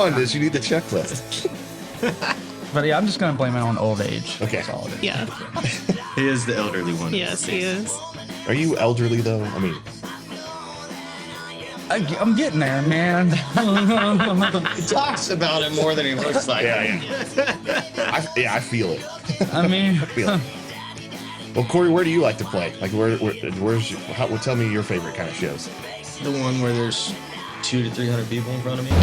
Does you need the checklist? But yeah, I'm just gonna blame it on old age. Okay. That's all it is. Yeah. He is the elderly one. Yes, he is. Are you elderly though? I mean, I'm getting there, man. He talks about it more than he looks like. I feel it. I mean, I feel it. Well, Corey, where do you like to play? Like, where's tell me your favorite kind of shows. The one where there's 200 to 300 people in front of me.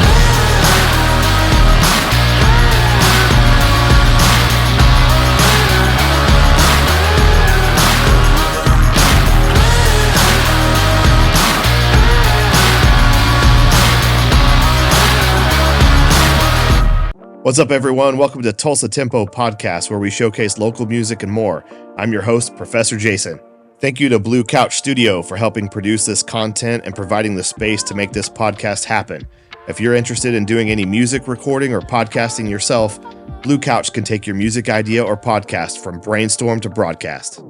What's up, everyone? Welcome to Tulsa Tempo podcast, where we showcase local music and more. I'm your host, Professor Jason. Thank you to Blue Couch Studio for helping produce this content and providing the space to make this podcast happen. If you're interested in doing any music recording or podcasting yourself, Blue Couch can take your music idea or podcast from brainstorm to broadcast.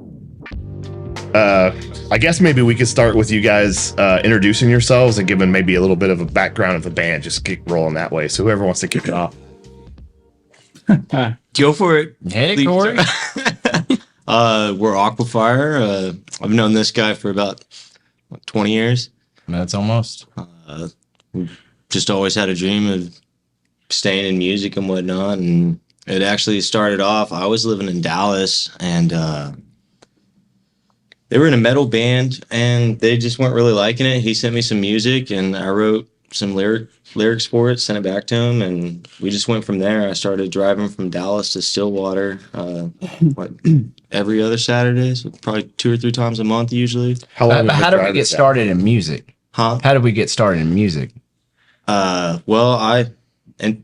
I guess maybe we could start with you guys introducing yourselves and giving maybe a little bit of a background of the band. Just keep rolling that way. So whoever wants to kick it off. Go for it. hey, Corey. We're AQUAFIRE. I've known this guy for about 20 years. That's almost. Just always had a dream of staying in music and whatnot. And it actually started off, I was living in Dallas, and they were in a metal band, and they just weren't really liking it. He sent me some music, and I wrote some lyrics for it, sent it back to him, and we just went from there. I started driving from Dallas to Stillwater every other Saturday, so probably 2 or 3 times a month usually. How did we get started in music? Huh? How did we get started in music? Well, I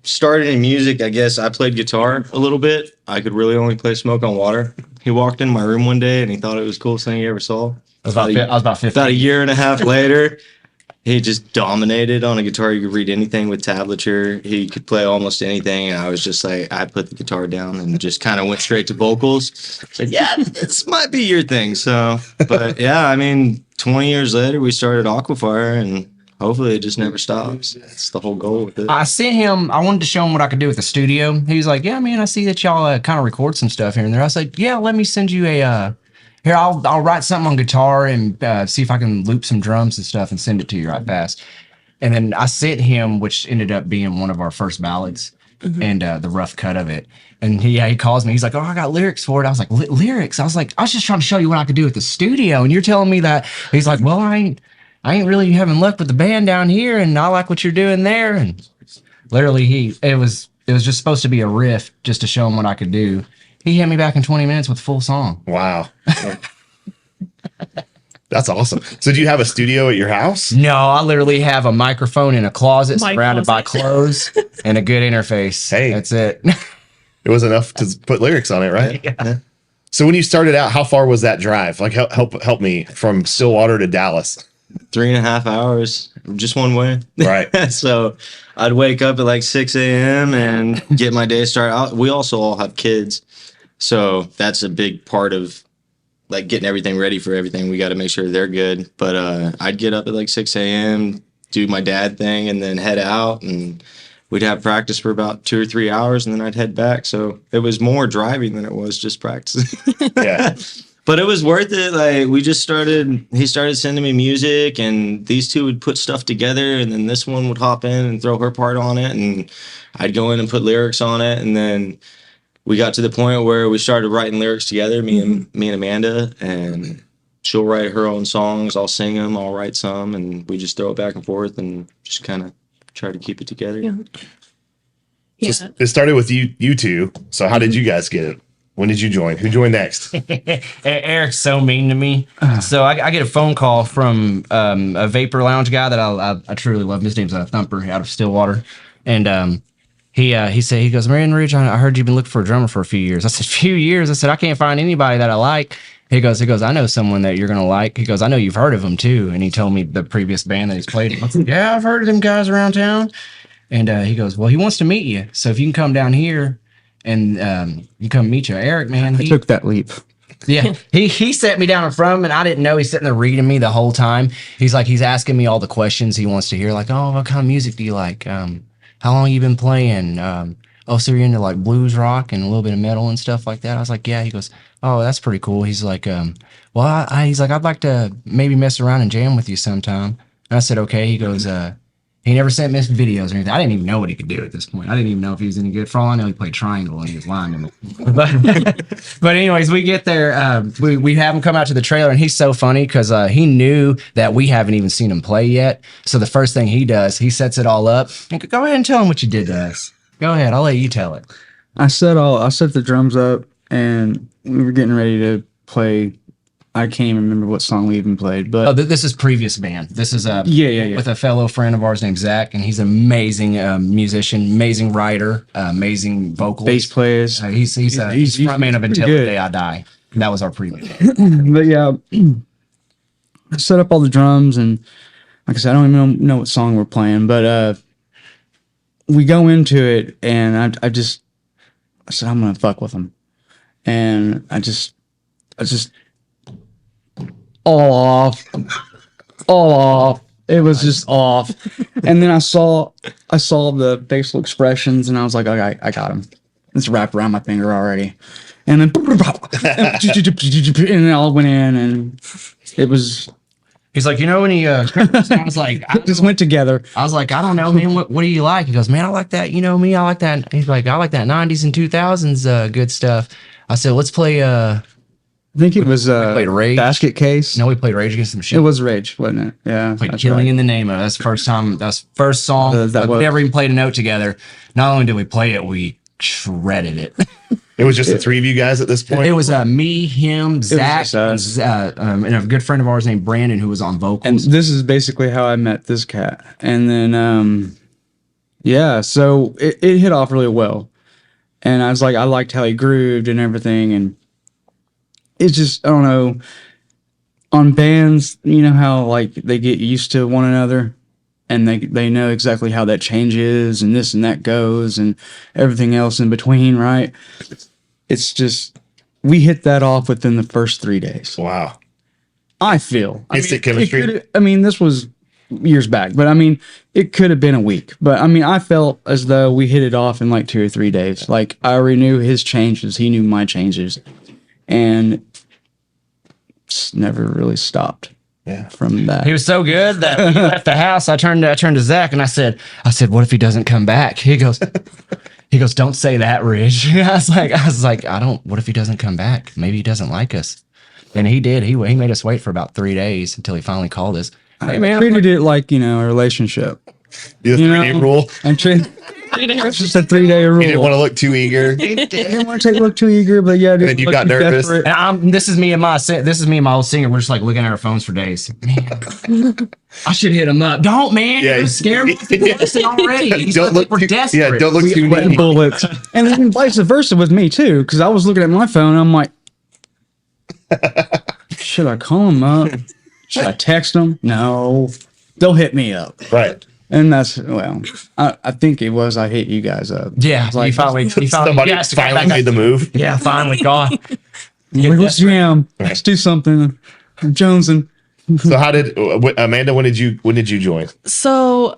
started in music, I guess. I played guitar a little bit. I could really only play Smoke on Water. He walked in my room one day, and he thought it was the coolest thing he ever saw. I was about 15. About a year and a half later, he just dominated on a guitar. You could read anything with tablature. He could play almost anything. And I was just like, I put the guitar down and just kind of went straight to vocals. Said, yeah, this might be your thing. So, but yeah, I mean, 20 years later, we started AQUAFIRE, and hopefully it just never stops. That's the whole goal with it. I sent him, I wanted to show him what I could do with the studio. He was like, yeah, man, I see that y'all kind of record some stuff here and there. I was like, yeah, let me send you here, I'll write something on guitar and see if I can loop some drums and stuff and send it to you right fast. And then I sent him, which ended up being one of our first ballads, and the rough cut of it. And he calls me. He's like, oh, I got lyrics for it. I was like, lyrics? I was like, I was just trying to show you what I could do with the studio. And you're telling me that? He's like, well, I ain't really having luck with the band down here, and I like what you're doing there. And literally, it was just supposed to be a riff just to show him what I could do. He hit me back in 20 minutes with a full song. Wow. That's awesome. So do you have a studio at your house? No, I literally have a microphone in a closet surrounded by clothes and a good interface. Hey. That's it. It was enough to put lyrics on it, right? Yeah. So when you started out, how far was that drive? Like help me from Stillwater to Dallas. 3.5 hours, just one way. Right. So I'd wake up at like 6 a.m. and get my day started. We also all have kids. So that's a big part of like getting everything ready for everything. We got to make sure they're good. But I'd get up at like 6 a.m., do my dad thing, and then head out. And we'd have practice for about 2 or 3 hours, and then I'd head back. So it was more driving than it was just practicing. Yeah. But it was worth it. Like he started sending me music, and these two would put stuff together, and then this one would hop in and throw her part on it, and I'd go in and put lyrics on it, and then we got to the point where we started writing lyrics together, me and Amanda, and she'll write her own songs. I'll sing them. I'll write some, and we just throw it back and forth and just kind of try to keep it together. Yeah. So it started with you two. So how did you guys get it? When did you join? Who joined next? Eric's so mean to me. So I get a phone call from a Vapor Lounge guy that I truly love. His name's Thumper out of Stillwater. And he goes, Marion Ridge, I heard you've been looking for a drummer for a few years. I said, few years? I said, I can't find anybody that I like. He goes, I know someone that you're going to like. He goes, I know you've heard of him too. And he told me the previous band that he's played in. I said, yeah, I've heard of them guys around town. And he goes, well, he wants to meet you. So if you can come down here and you come meet you. Eric, man. I took that leap. Yeah, he sat me down in front of him, and I didn't know he's sitting there reading me the whole time. He's asking me all the questions he wants to hear, like, oh, what kind of music do you like? How how long you been playing? Oh, so you're into like blues rock and a little bit of metal and stuff like that? I was like, yeah. He goes, oh, that's pretty cool. He's like, well, he's like, I'd like to maybe mess around and jam with you sometime. And I said, okay. He goes, he never sent me videos or anything. I didn't even know what he could do at this point. I didn't even know if he was any good. For all I know, he played triangle and he was lying to me. But anyways, we get there. We have him come out to the trailer, and he's so funny because he knew that we haven't even seen him play yet. So the first thing he does, he sets it all up. And go ahead and tell him what you did to us. Go ahead. I'll let you tell it. I set the drums up, and we were getting ready to play. I can't even remember what song we even played, but This is previous band. This is yeah. with a fellow friend of ours named Zach, and he's an amazing musician, amazing writer, amazing vocalist, bass players. He's frontman of Until the Day I Die. And that was our previous band. But yeah, I set up all the drums, and like I said, I don't even know what song we're playing, but we go into it, and I said I'm gonna fuck with them, and I just all off. It was just off. And then I saw the facial expressions, and I was like, okay, I got him. It's wrapped around my finger already. And then and it all went in, and it was. He's like, when he, I was like, It just went together. I was like, I don't know, man. What do you like? He goes, man, I like that. You know me, I like that. He's like, I like that 90s and 2000s good stuff. I said, let's play. I think it was played Rage. Basket Case. No, we played Rage Against the Machine. It was Rage, wasn't it? Yeah. Played that's Killing right. in the Name of. That's the first time. That's the first song. That We was- never even played a note together. Not only did we play it, we shredded it. It was just the three of you guys at this point. It was me, him, Zach, just us. and a good friend of ours named Brandon who was on vocals. And this is basically how I met this cat. And then, yeah, so it hit off really well. And I was like, I liked how he grooved and everything. And it's just, I don't know, on bands, you know how like they get used to one another and they know exactly how that changes and this and that goes and everything else in between, right? It's just, we hit that off within the first 3 days. Wow. I feel. Instant chemistry. This was years back, but it could have been a week. But I felt as though we hit it off in like 2 or 3 days. Like I already knew his changes, he knew my changes, and it's never really stopped. Yeah. From that, he was so good that when he left the house, I turned to Zach and I said, what if he doesn't come back? He goes, don't say that, Ridge. I was like, what if he doesn't come back? Maybe he doesn't like us. And he did. He made us wait for about 3 days until he finally called us. Hey, man. I treated it like, a relationship. The 3-day rule. And it's just a 3-day rule. You didn't want to look too eager. Didn't want to look too eager, but yeah. And you got nervous. And this is me and my old singer. We're just like looking at our phones for days. Man, I should hit him up. Don't, man. Yeah, You're scared me. Listen already. Don't look we're too, desperate. yeah, don't look too Sweating needy. bullets. And then vice versa with me too, because I was looking at my phone and I'm like, should I call him up? Should I text him? No, they'll hit me up. Right. And that's, well, I think it was I hit you guys up. Yeah, Like, you finally Somebody finally made the move. Yeah, finally, God. like, let's jam. Let's do something. I'm jonesing. So how did Amanda? When did you join? So,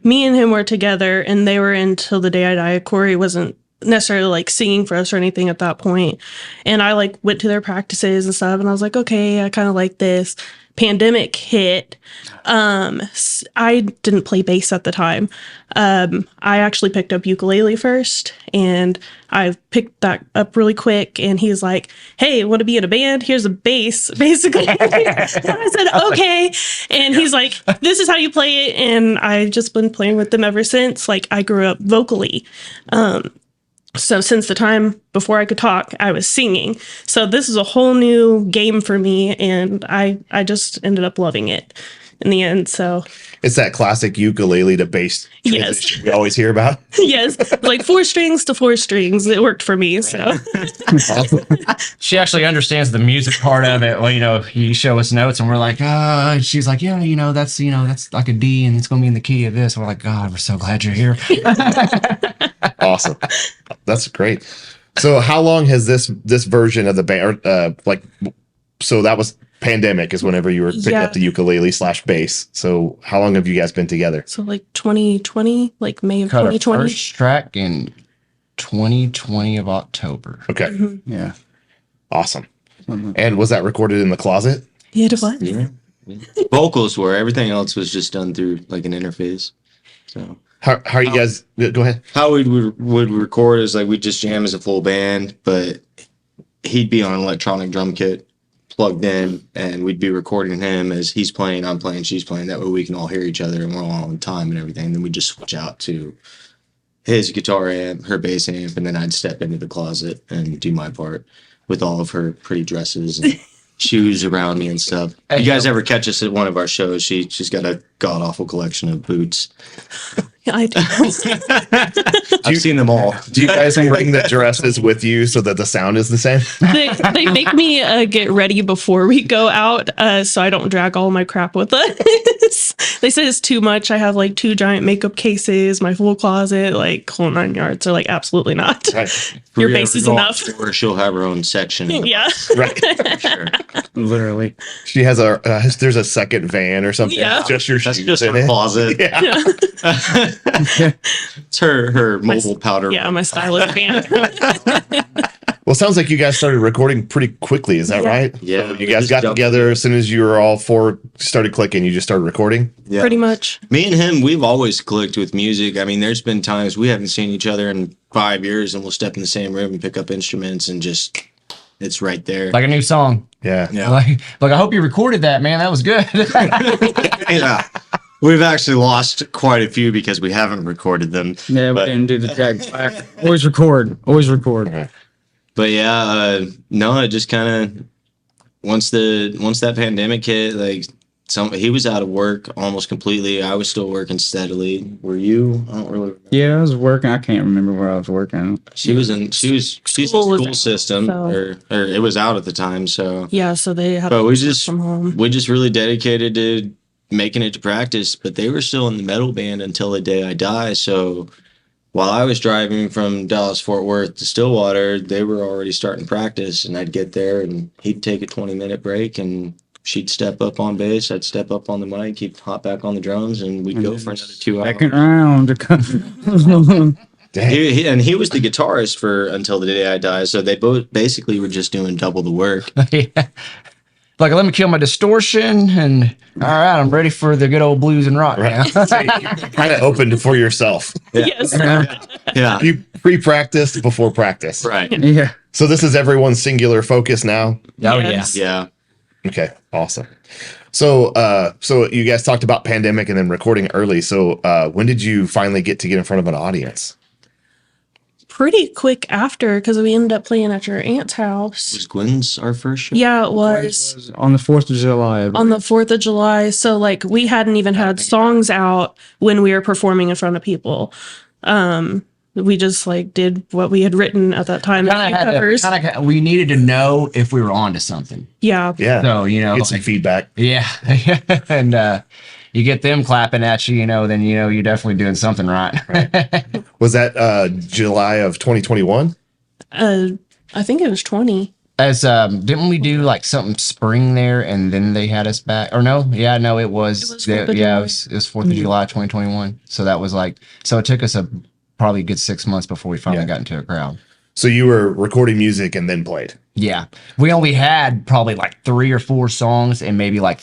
me and him were together, and they were in Till the Day I Die. Corey wasn't necessarily like singing for us or anything at that point, and I like went to their practices and stuff, and I was like, okay, I kind of like this. Pandemic hit. I didn't play bass at the time. I actually picked up ukulele first, and I picked that up really quick. And he's like, "Hey, want to be in a band? Here's a bass." Basically, and I said, "Okay." And he's like, "This is how you play it." And I've just been playing with them ever since. Like I grew up vocally. So since the time before I could talk, I was singing. So this is a whole new game for me, and I just ended up loving it in the end. So It's that classic ukulele to bass transition we always hear about. yes, like 4 strings to 4 strings, it worked for me. So She actually understands the music part of it. Well, you show us notes and we're like, she's like, yeah, that's like a D and it's going to be in the key of this. We're like, God, we're so glad you're here. Awesome. That's great. So how long has this version of the band, so that was pandemic is whenever you were picking up the ukulele / bass. So how long have you guys been together? So like 2020, like May of Cut our 2020. first track in 2020 of October. Okay. Yeah. Awesome. And was that recorded in the closet? Yeah, it was. Yeah. Vocals were, everything else was just done through like an interface. So How are you guys? Go ahead. how we would record is like we'd just jam as a full band, but he'd be on an electronic drum kit plugged in, and we'd be recording him as he's playing, I'm playing, she's playing. That way we can all hear each other and we're all on time and everything. Then we just switch out to his guitar amp, her bass amp, and then I'd step into the closet and do my part with all of her pretty dresses and shoes around me and stuff. Hey, You guys ever catch us at one of our shows? She's got a god awful collection of boots. Yeah, I do. I've seen them all. Do you guys bring the dresses with you so that the sound is the same? They make me get ready before we go out, so I don't drag all my crap with us. They said it's too much. I have like 2 giant makeup cases, my full closet, like whole 9 yards. They're like, absolutely not. Right. Your If we base ever is go enough. on tour, she'll have her own section. in the Yeah. Right. Sure. Literally. She has there's a second van or something. Yeah. Just your That's shoes just in her it. closet. Yeah. It's her mobile powder. Yeah, my stylist band. Well, it sounds like you guys started recording pretty quickly. Is that Yeah. right? Yeah, So we you guys just got jumped together in. as soon as you were all 4 started clicking. You just started recording. Yeah. Pretty much. Me and him, we've always clicked with music. I mean, there's been times we haven't seen each other in 5 years, and we'll step in the same room and pick up instruments, and just it's right there. Like a new song. Yeah. Yeah. Like I hope you recorded that, man. That was good. Yeah. We've actually lost quite a few because we haven't recorded them. Yeah, we But- didn't do the track back. Always record. Always record. But yeah, no, it just kind of once that pandemic hit, like he was out of work almost completely. I was still working steadily. Were you? I don't really remember. Yeah, I was working. I can't remember where I was working. She's in School was school out, system, so- or it was out at the time. So, Yeah, so they had but to we work just from home. really dedicated to making it to practice. But they were still in the metal band until the day I die. So while I was driving from Dallas Fort Worth to Stillwater, they were already starting practice, and I'd get there and he'd take a 20-minute break and she'd step up on bass, I'd step up on the mic, he'd hop back on the drums, and we'd go for another 2 hours. Second round. Dang. He was the guitarist for until the day I die, so they both basically were just doing double the work. Yeah. Like, let me kill my distortion, and all right, I'm ready for the good old blues and rock. Right. Now. So you're kind of open for yourself. Yes. Yeah, You pre-practiced before practice. right. Yeah. So this is everyone's singular focus now. Oh Yes. Yeah. Okay, awesome. So, so you guys talked about pandemic and then recording early. So, when did you finally get in front of an audience? Pretty quick after, because we ended up playing at your aunt's house. Was Gwen's our first show? Yeah, it was On the 4th of July. on the 4th of July. So, like, we hadn't even had songs out when we were performing in front of people. We just, like, did what we had written at that time. a few covers. We needed to know if we were onto something. Yeah. Yeah. So, Get some feedback. yeah. And you get them clapping at you, then you're definitely doing something right. Was that July of 2021? I think it was 20. As didn't we do like something spring there, and then they had us back? Or no? Yeah, no, it was. It was 4th of yeah, July. it was 4th of July, 2021. So that was like, so it took us probably a good 6 months before we finally got into a crowd. So you were recording music and then played. Yeah, we only had probably like 3 or 4 songs, and maybe like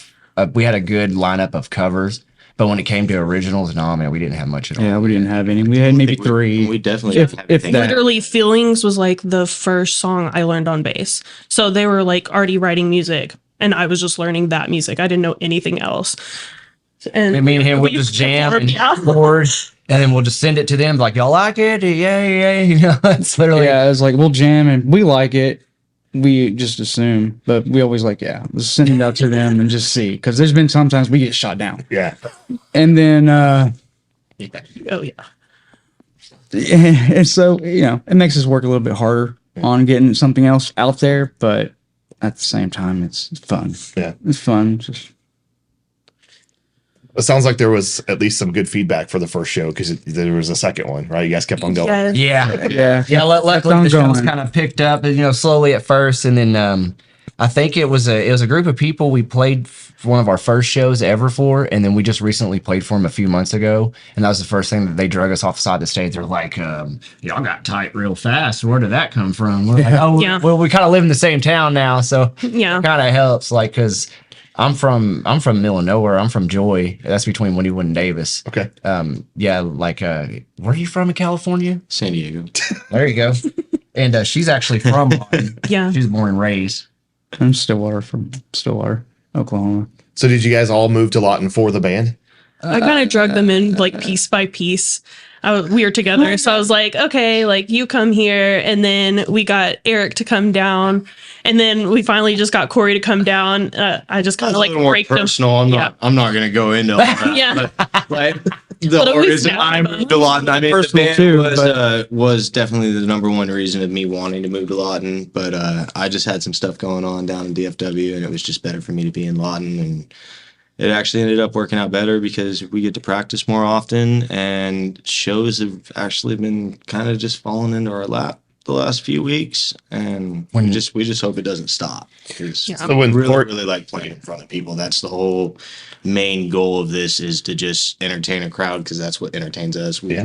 we had a good lineup of covers. But when it came to originals, no, man, we didn't have much at all. Yeah, we didn't have any. We had maybe 3. We definitely If- didn't have if anything. that. Literally, Feelings was like the first song I learned on bass. So they were like already writing music, and I was just learning that music. I didn't know anything else. And Me and him would we just jam and yeah. record, and then we'll just send it to them like, y'all like it? Yeah. It's literally Yeah, it's like we'll jam and we like it. We just assume, but we always like, let's send it out to them and just see. Because there's been sometimes we get shot down. Yeah. And then, Oh yeah. and so, it makes us work a little bit harder on getting something else out there. But at the same time, it's fun. Yeah. It's fun. Just, It sounds like there was at least some good feedback for the first show because there was a second one, right? You guys kept on going. Yes. Yeah. yeah. Luckily on the show's going. kind of picked up, slowly at first, and then I think it was a group of people we played for one of our first shows ever for, and then we just recently played for them a few months ago, and that was the first thing that they drug us off the side of the stage. They're like, "Y'all got tight real fast. Where did that come from?" We're like, "Oh, Yeah. well, we kind of live in the same town now, so Yeah. it kind of helps." Like, cause I'm from middle of nowhere. I'm from Joy. That's between Wynnewood and Davis. Okay. Yeah, like, where are you from in California? San Diego. There you go. And she's actually from Lawton. Yeah. She's born and raised. I'm from Stillwater, Oklahoma. So did you guys all move to Lawton for the band? I kind of drug them in like piece by piece. We were together, so I was like, okay, like you come here, and then we got Eric to come down, and then we finally just got Corey to come down. I just kind of like more break them. personal. I'm not gonna go into all that. Yeah. But, like the But at whole least reason now I we moved to Lawton. I mean, the Personal band too, was definitely the number one reason of me wanting to move to Lawton. But I just had some stuff going on down in DFW, and it was just better for me to be in Lawton. And it actually ended up working out better because we get to practice more often, and shows have actually been kind of just falling into our lap the last few weeks, and we just hope it doesn't stop. Yeah. So when Really like playing in front of people. That's the whole main goal of this, is to just entertain a crowd, because that's what entertains us. We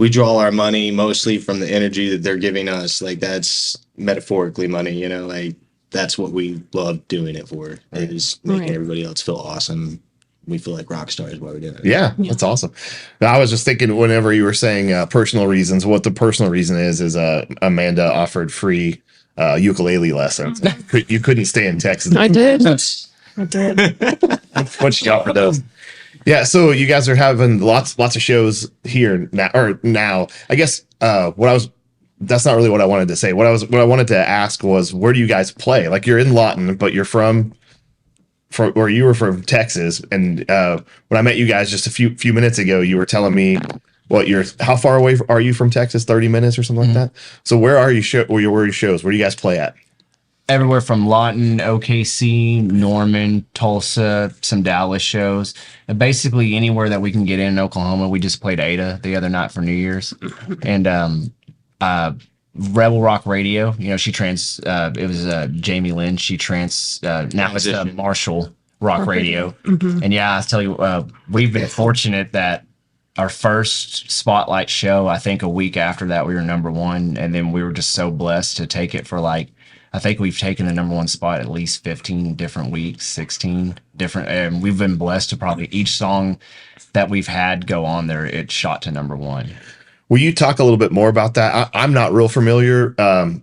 draw our money mostly from the energy that they're giving us. Like, that's metaphorically money, you know, like that's what we love doing it for, is making everybody else feel awesome. We feel like rock stars while we're doing it. Yeah, that's awesome. I was just thinking, whenever you were saying personal reasons, what the personal reason is Amanda offered free ukulele lessons. You couldn't stay in Texas. I did. I did. What she offered those. Yeah, so you guys are having lots of shows here now. I guess that's not really what I wanted to say. What I wanted to ask was, where do you guys play? Like, you're in Lawton, but you're from or you were from Texas, and when I met you guys just a few minutes ago, you were telling me how far away are you from Texas? 30 minutes or something like that. So where are you where are your shows? Where do you guys play at? Everywhere from Lawton, OKC, Norman, Tulsa, some Dallas shows. And basically anywhere that we can get in Oklahoma. We just played Ada the other night for New Year's. And Rebel Rock Radio, you know, it was Jamie Lynn. She now it's Marshall Rock Radio. And yeah, I tell you, we've been fortunate that our first spotlight show, I think a week after that, we were number one. And then we were just so blessed to take it for I think we've taken the number one spot at least 15 different weeks, 16 different. And we've been blessed to probably each song that we've had go on there, it shot to number one. Will you talk a little bit more about that? I'm not real familiar.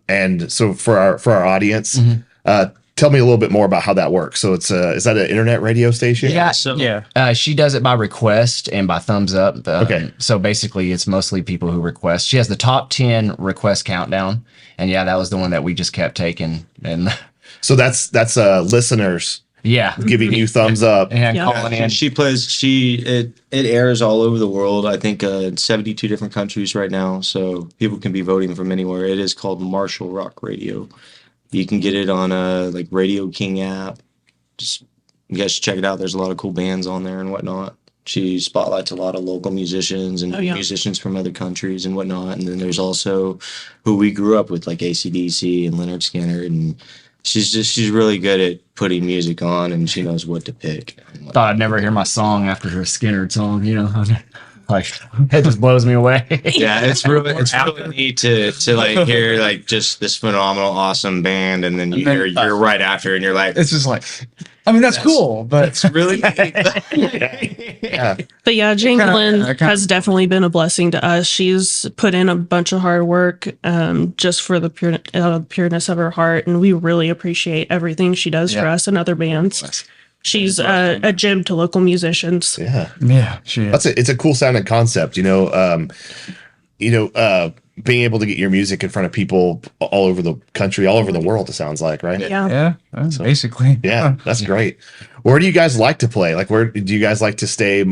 And so for our audience, tell me a little bit more about how that works. So is that an internet radio station? Yeah. So she does it by request and by thumbs up. Okay. So basically it's mostly people who request. She has the top 10 request countdown. And yeah, that was the one that we just kept taking. And so that's listeners giving you thumbs up. And calling in. She plays. It airs all over the world. I think 72 different countries right now. So people can be voting from anywhere. It is called Marshall Rock Radio. You can get it on like Radio King app. Just, you guys should check it out. There's a lot of cool bands on there and whatnot. She spotlights a lot of local musicians and musicians from other countries and whatnot. And then there's also who we grew up with, like AC/DC and Leonard Skinner. And she's really good at putting music on, and she knows what to pick. Thought I'd never hear my song after her Skinner song, you know. Like, it just blows me away. Yeah, it's really neat to like hear like just this phenomenal, awesome band, and then you're right after, and you're like, It's just like, I mean, that's cool, but it's really neat. Yeah. But yeah, Jane Glenn has definitely been a blessing to us. She's put in a bunch of hard work just for the pureness of her heart, and we really appreciate everything she does for us and other bands. She's a gem to local musicians. yeah, she is. It's a cool sounding concept, being able to get your music in front of people all over the country, all over the world, it sounds like, right? Yeah. Basically. Yeah, that's great. Where do you guys like to play? Like, where do you guys like to stay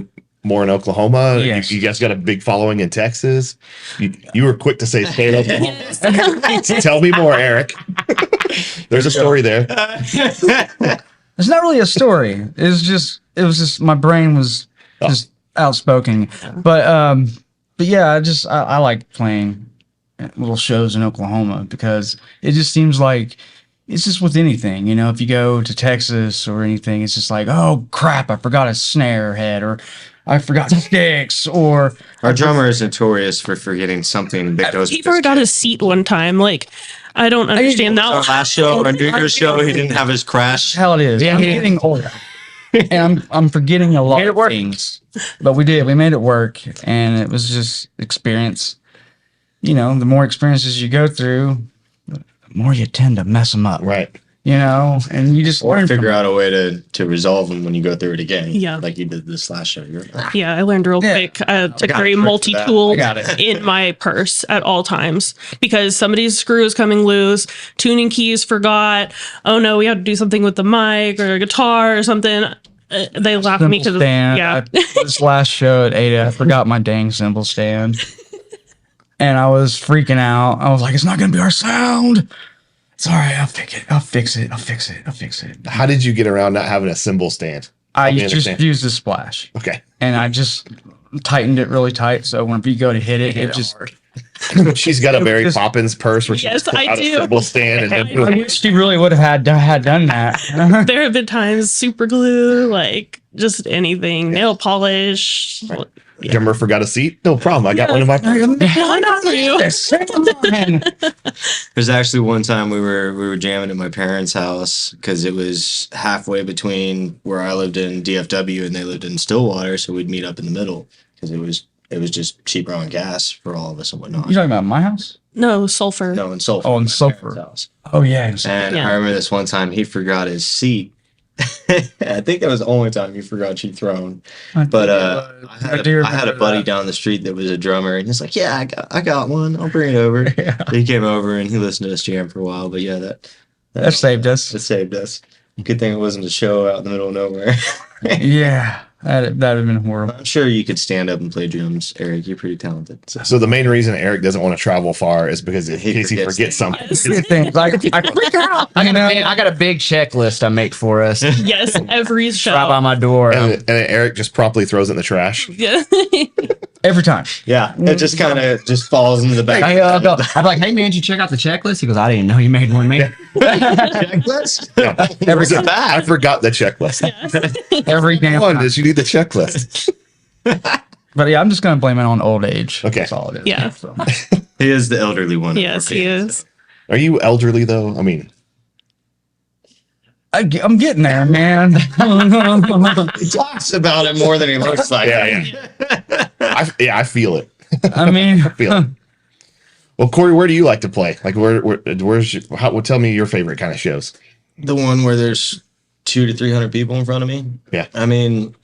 more in Oklahoma? Yes. You guys got a big following in Texas. You were quick to say stay in Oklahoma. Tell me more, Eric. There's a story there. It's not really a story. It was just my brain was just outspoken. But yeah, I like playing little shows in Oklahoma because it just seems like it's just with anything, you know, if you go to Texas or anything, it's just like, oh crap, I forgot a snare head, or I forgot sticks, or Our drummer is notorious for forgetting something that goes. He forgot his seat one time. Like, I don't understand Our that. last show, our New Year's show, he didn't have his crash. hell it is. Yeah, I'm yeah. getting older. And I'm forgetting a lot Made it of work. things. But we did. We made it work, and it was just experience. You know, the more experiences you go through, the more you tend to mess them up. Right. You know, and you just Or learn figure from out a way to resolve them when you go through it again. Yeah. Like you did this last show. You're like, Yeah, I learned real Yeah. quick to got a carry trick for that. multi-tool I got it. in my purse at all times because somebody's screw is coming loose, tuning keys forgot. Oh no, we had to do something with the mic or a guitar or something. They laugh at me cymbal to the stand. yeah. This last show at Ada, I forgot my dang cymbal stand. And I was freaking out. I was like, it's not going to be our sound. It's all right. I'll fix it. I'll fix it. I'll fix it. I'll fix it. How did you get around not having a cymbal stand? I Help me just understand. used the splash. Okay. And I just tightened it really tight. So whenever you go to hit it, it just. She's got a Mary Just- Poppins purse where she Yes, just pulled I out a do. cymbal stand and I then wish she really would have had done that. There have been times super glue, like just anything, nail polish. drummer forgot a seat. No problem. I got one in my purse. Why not you? There's actually one time we were jamming at my parents' house because it was halfway between where I lived in DFW and they lived in Stillwater, so we'd meet up in the middle because it was just cheaper on gas for all of us and whatnot. You talking about my house? No, sulfur. No, in Sulphur. Oh, in my Sulphur. parents' house. Oh, yeah. And Yeah. I remember this one time he forgot his seat. I think that was the only time he forgot your throne. But I had a buddy down the street that was a drummer, and he's like, "Yeah, I got one. I'll bring it over." Yeah. So he came over and he listened to us jam for a while. But yeah, That saved us. That saved us. Good thing it wasn't a show out in the middle of nowhere. Yeah. That would have been horrible. I'm sure you could stand up and play drums, Eric. You're pretty talented. So. So the main reason Eric doesn't want to travel far is because in He case he forgets forgets something. Things like I freak out. I got a big checklist I make for us Yes, every right show. by my door. And then Eric just promptly throws it in the trash. Yeah. Every time. Yeah, it just kind of just falls into the back. I'm like, hey man, did you check out the checklist? He goes, I didn't know you made one, man. Checklist? Every I forgot the checklist. Every damn One, time. did you need the checklist? But yeah, I'm just gonna blame it on old age. Okay. That's all it is. Yeah. So. He is the elderly one. Yes, he is. Are you elderly though? I mean, I'm getting there, man. He talks about it more than he looks like. yeah. I feel it. I mean, I feel it. Well, Corey, where do you like to play? Like, where's your, well, tell me your favorite kind of shows. The one where there's 200 to 300 people in front of me. Yeah. I mean,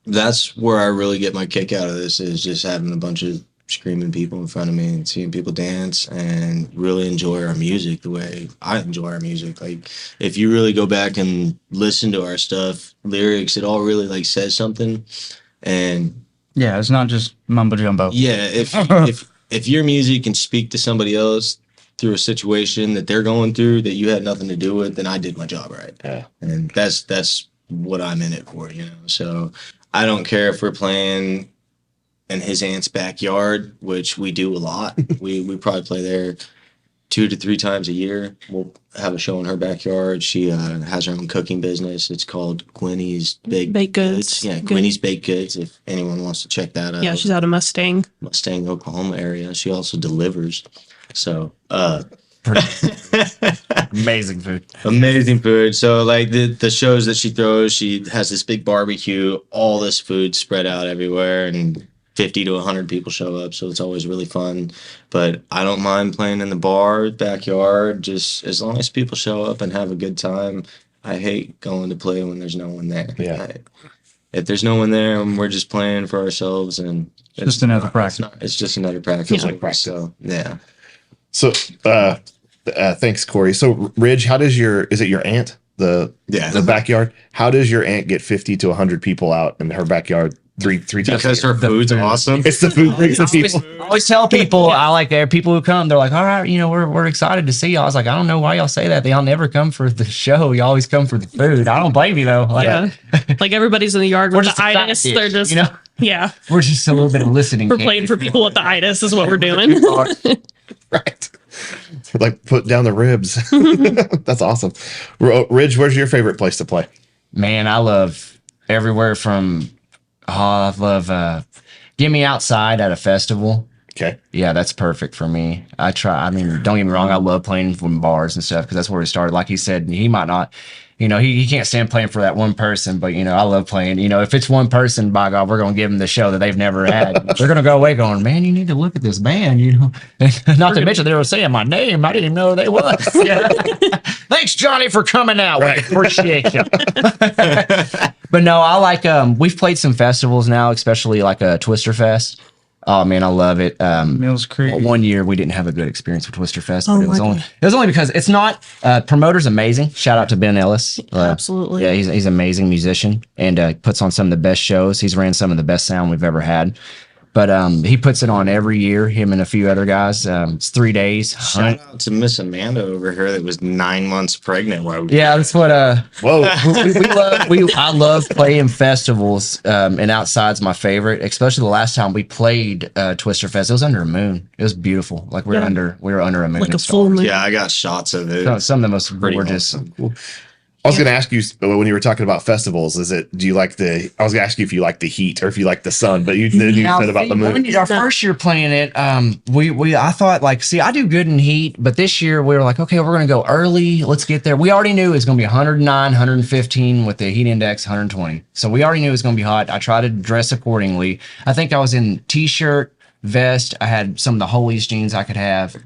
that's where I really get my kick out of this is just having a bunch of screaming people in front of me and seeing people dance and really enjoy our music the way I enjoy our music. Like, if you really go back and listen to our stuff, lyrics, it all really like says something. And yeah, it's not just mumbo jumbo. yeah, if your music can speak to somebody else through a situation that they're going through that you had nothing to do with, then I did my job right. Yeah. And that's what I'm in it for, you know. So I don't care if we're playing in his aunt's backyard, which we do a lot. we probably play there 2 to 3 times a year. We'll have a show in her backyard. She has her own cooking business. It's called Gwynny's Baked Goods. Yeah, Good. Gwynny's Baked Goods. If anyone wants to check that out. Yeah, she's out of Mustang. Mustang, Oklahoma area. She also delivers. So Amazing food. amazing food. So like the shows that she throws, she has this big barbecue, all this food spread out everywhere, and 50 to 100 people show up. So it's always really fun. But I don't mind playing in the bar, backyard, just as long as people show up and have a good time. I hate going to play when there's no one there. Yeah. If there's no one there and we're just playing for ourselves, and Just another practice. it's just another practice. Feels like practice. So yeah. So, thanks, Corey. So, Ridge, how does is it your aunt, the backyard? How does your aunt get 50 to 100 people out in her backyard three times? Because a year? her food's awesome. It's the food brings the people. I always tell people, I like there people who come, they're like, all right, we're excited to see y'all. I was like, I don't know why y'all say that. Y'all never come for the show. You always come for the food. I don't blame you though. Like, Yeah. Like everybody's in the yard We're with just the excited, itis. They're just, yeah. we're just a little bit of listening. We're playing for people with the itis is what we're doing. Right. Like put down the ribs. That's awesome. Ridge, where's your favorite place to play? Man, I love everywhere from. Oh, I love. Get me outside at a festival. Okay. Yeah, that's perfect for me. I mean, don't get me wrong. I love playing from bars and stuff because that's where he started. Like he said, he might not, he can't stand playing for that one person, but, I love playing. If it's one person, by God, we're going to give them the show that they've never had. They're going to go away going, man, you need to look at this band, Not to mention they were saying my name. I didn't even know who they was. Yeah. Thanks, Johnny, for coming out. Right. We appreciate you. But no, I like, we've played some festivals now, especially like a Twister Fest. Oh man, I love it. Mills Creek. One year we didn't have a good experience with Twister Fest, but Oh it was my only because it's not promoter's amazing. Shout out to Ben Ellis. Absolutely. Yeah, he's an amazing musician and puts on some of the best shows. He's ran some of the best sound we've ever had. But he puts it on every year, him and a few other guys. It's 3 days. Shout out to Miss Amanda over here that was 9 months pregnant. While we Yeah, that's what Whoa. I love playing festivals, and outside's my favorite, especially the last time we played Twister Fest. It was under a moon. It was beautiful. Like we were under a moon. Like a and full stars. moon. Yeah, I got shots of it. Some of the most Pretty gorgeous. awesome. I was going to ask you when you were talking about festivals, I was going to ask you if you like the heat or if you like the sun, but you said about the moon. Our first year playing it, I thought I do good in heat, but this year we were like, okay, we're going to go early. Let's get there. We already knew it was going to be 109, 115 with the heat index 120. So we already knew it was going to be hot. I tried to dress accordingly. I think I was in t-shirt, vest. I had some of the holiest jeans I could have.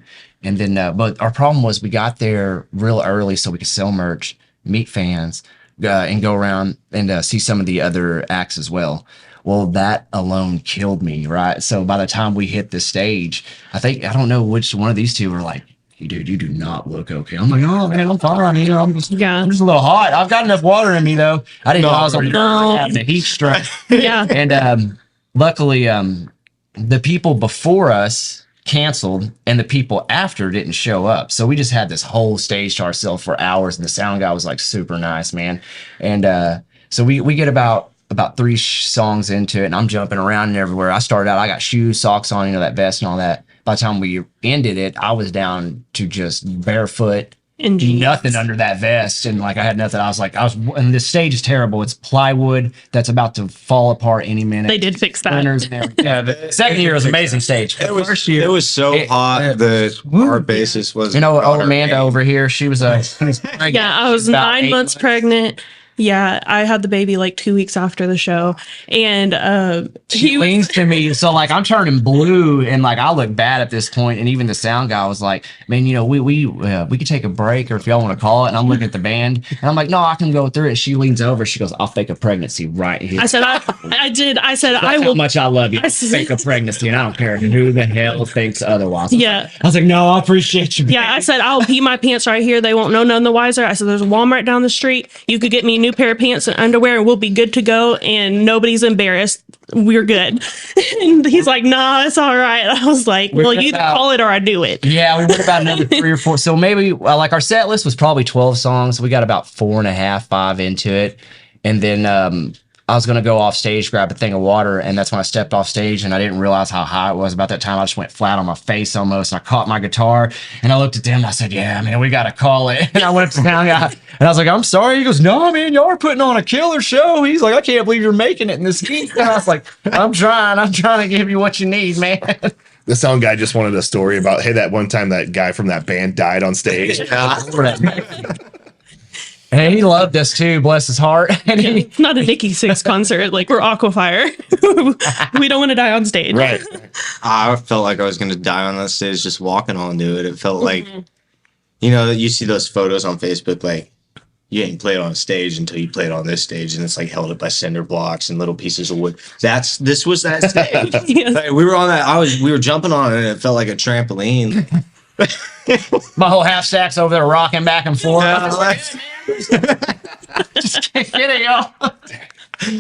And then, but our problem was we got there real early so we could sell merch, meet fans, and go around and see some of the other acts as well. Well, that alone killed me, right? So by the time we hit the stage, I don't know which one of these two were like, hey, dude, you do not look okay. I'm like, oh man, I'm fine. I'm just a little hot. I've got enough water in me though. I didn't know I was on the heat stroke. Yeah. And luckily, the people before us canceled and the people after didn't show up, so we just had this whole stage to ourselves for hours, and the sound guy was like super nice, man. And so we get about 3 songs into it, and I'm jumping around and everywhere. I started out, I got shoes, socks on, that vest and all that. By the time we ended it, I was down to just barefoot And jeans. nothing under that vest, and I had nothing. And this stage is terrible. It's plywood that's about to fall apart any minute. They did fix that. Splinters and everything. Yeah, the second year was an amazing stage. It was so hot that our bassist was. Amanda over here, she was pregnant. Yeah, I was About 9 8 months pregnant. Yeah, I had the baby 2 weeks after the show, and She leans to me, so I'm turning blue, and I look bad at this point. And even the sound guy was like, "Man, we could take a break, or if y'all want to call it." And I'm looking at the band, and I'm like, "No, I can go through it." She leans over, she goes, "I'll fake a pregnancy right here." I said, I did. I said, That's I how will. much I love you. I said- Fake a pregnancy, and I don't care who the hell thinks otherwise. Yeah. I was like, "No, I appreciate you." Yeah, I said, I'll pee my pants right here. They won't know none the wiser. I said, there's a Walmart down the street. You could get me a new pair of pants and underwear, and we'll be good to go, and nobody's embarrassed. We're good. And he's like, nah, it's all right. I was like, well, you either call it or I do it. Yeah, we went about another 3 or 4. So maybe our set list was probably 12 songs. We got about 4.5, 5 into it. And then I was going to go off stage, grab a thing of water. And that's when I stepped off stage, and I didn't realize how high it was. About that time, I just went flat on my face almost. And I caught my guitar, and I looked at them, and I said, yeah, man, we got to call it. And I went up to the sound guy, and I was like, I'm sorry. He goes, no, man, y'all are putting on a killer show. He's like, I can't believe you're making it in this heat. And I was like, I'm trying to give you what you need, man. The sound guy just wanted a story about, hey, that one time that guy from that band died on stage. And he loved us too, bless his heart. And It's not a Nikki Sixx concert. We're AQUAFIRE. We don't want to die on stage. Right. I felt like I was going to die on that stage just walking onto it. It felt like, you see those photos on Facebook, like, you ain't played on a stage until you played on this stage, and it's held up by cinder blocks and little pieces of wood. This was that stage. Yes. We were on that. We were jumping on it, and it felt like a trampoline. my whole half stack's over there rocking back and forth. Just kidding, y'all.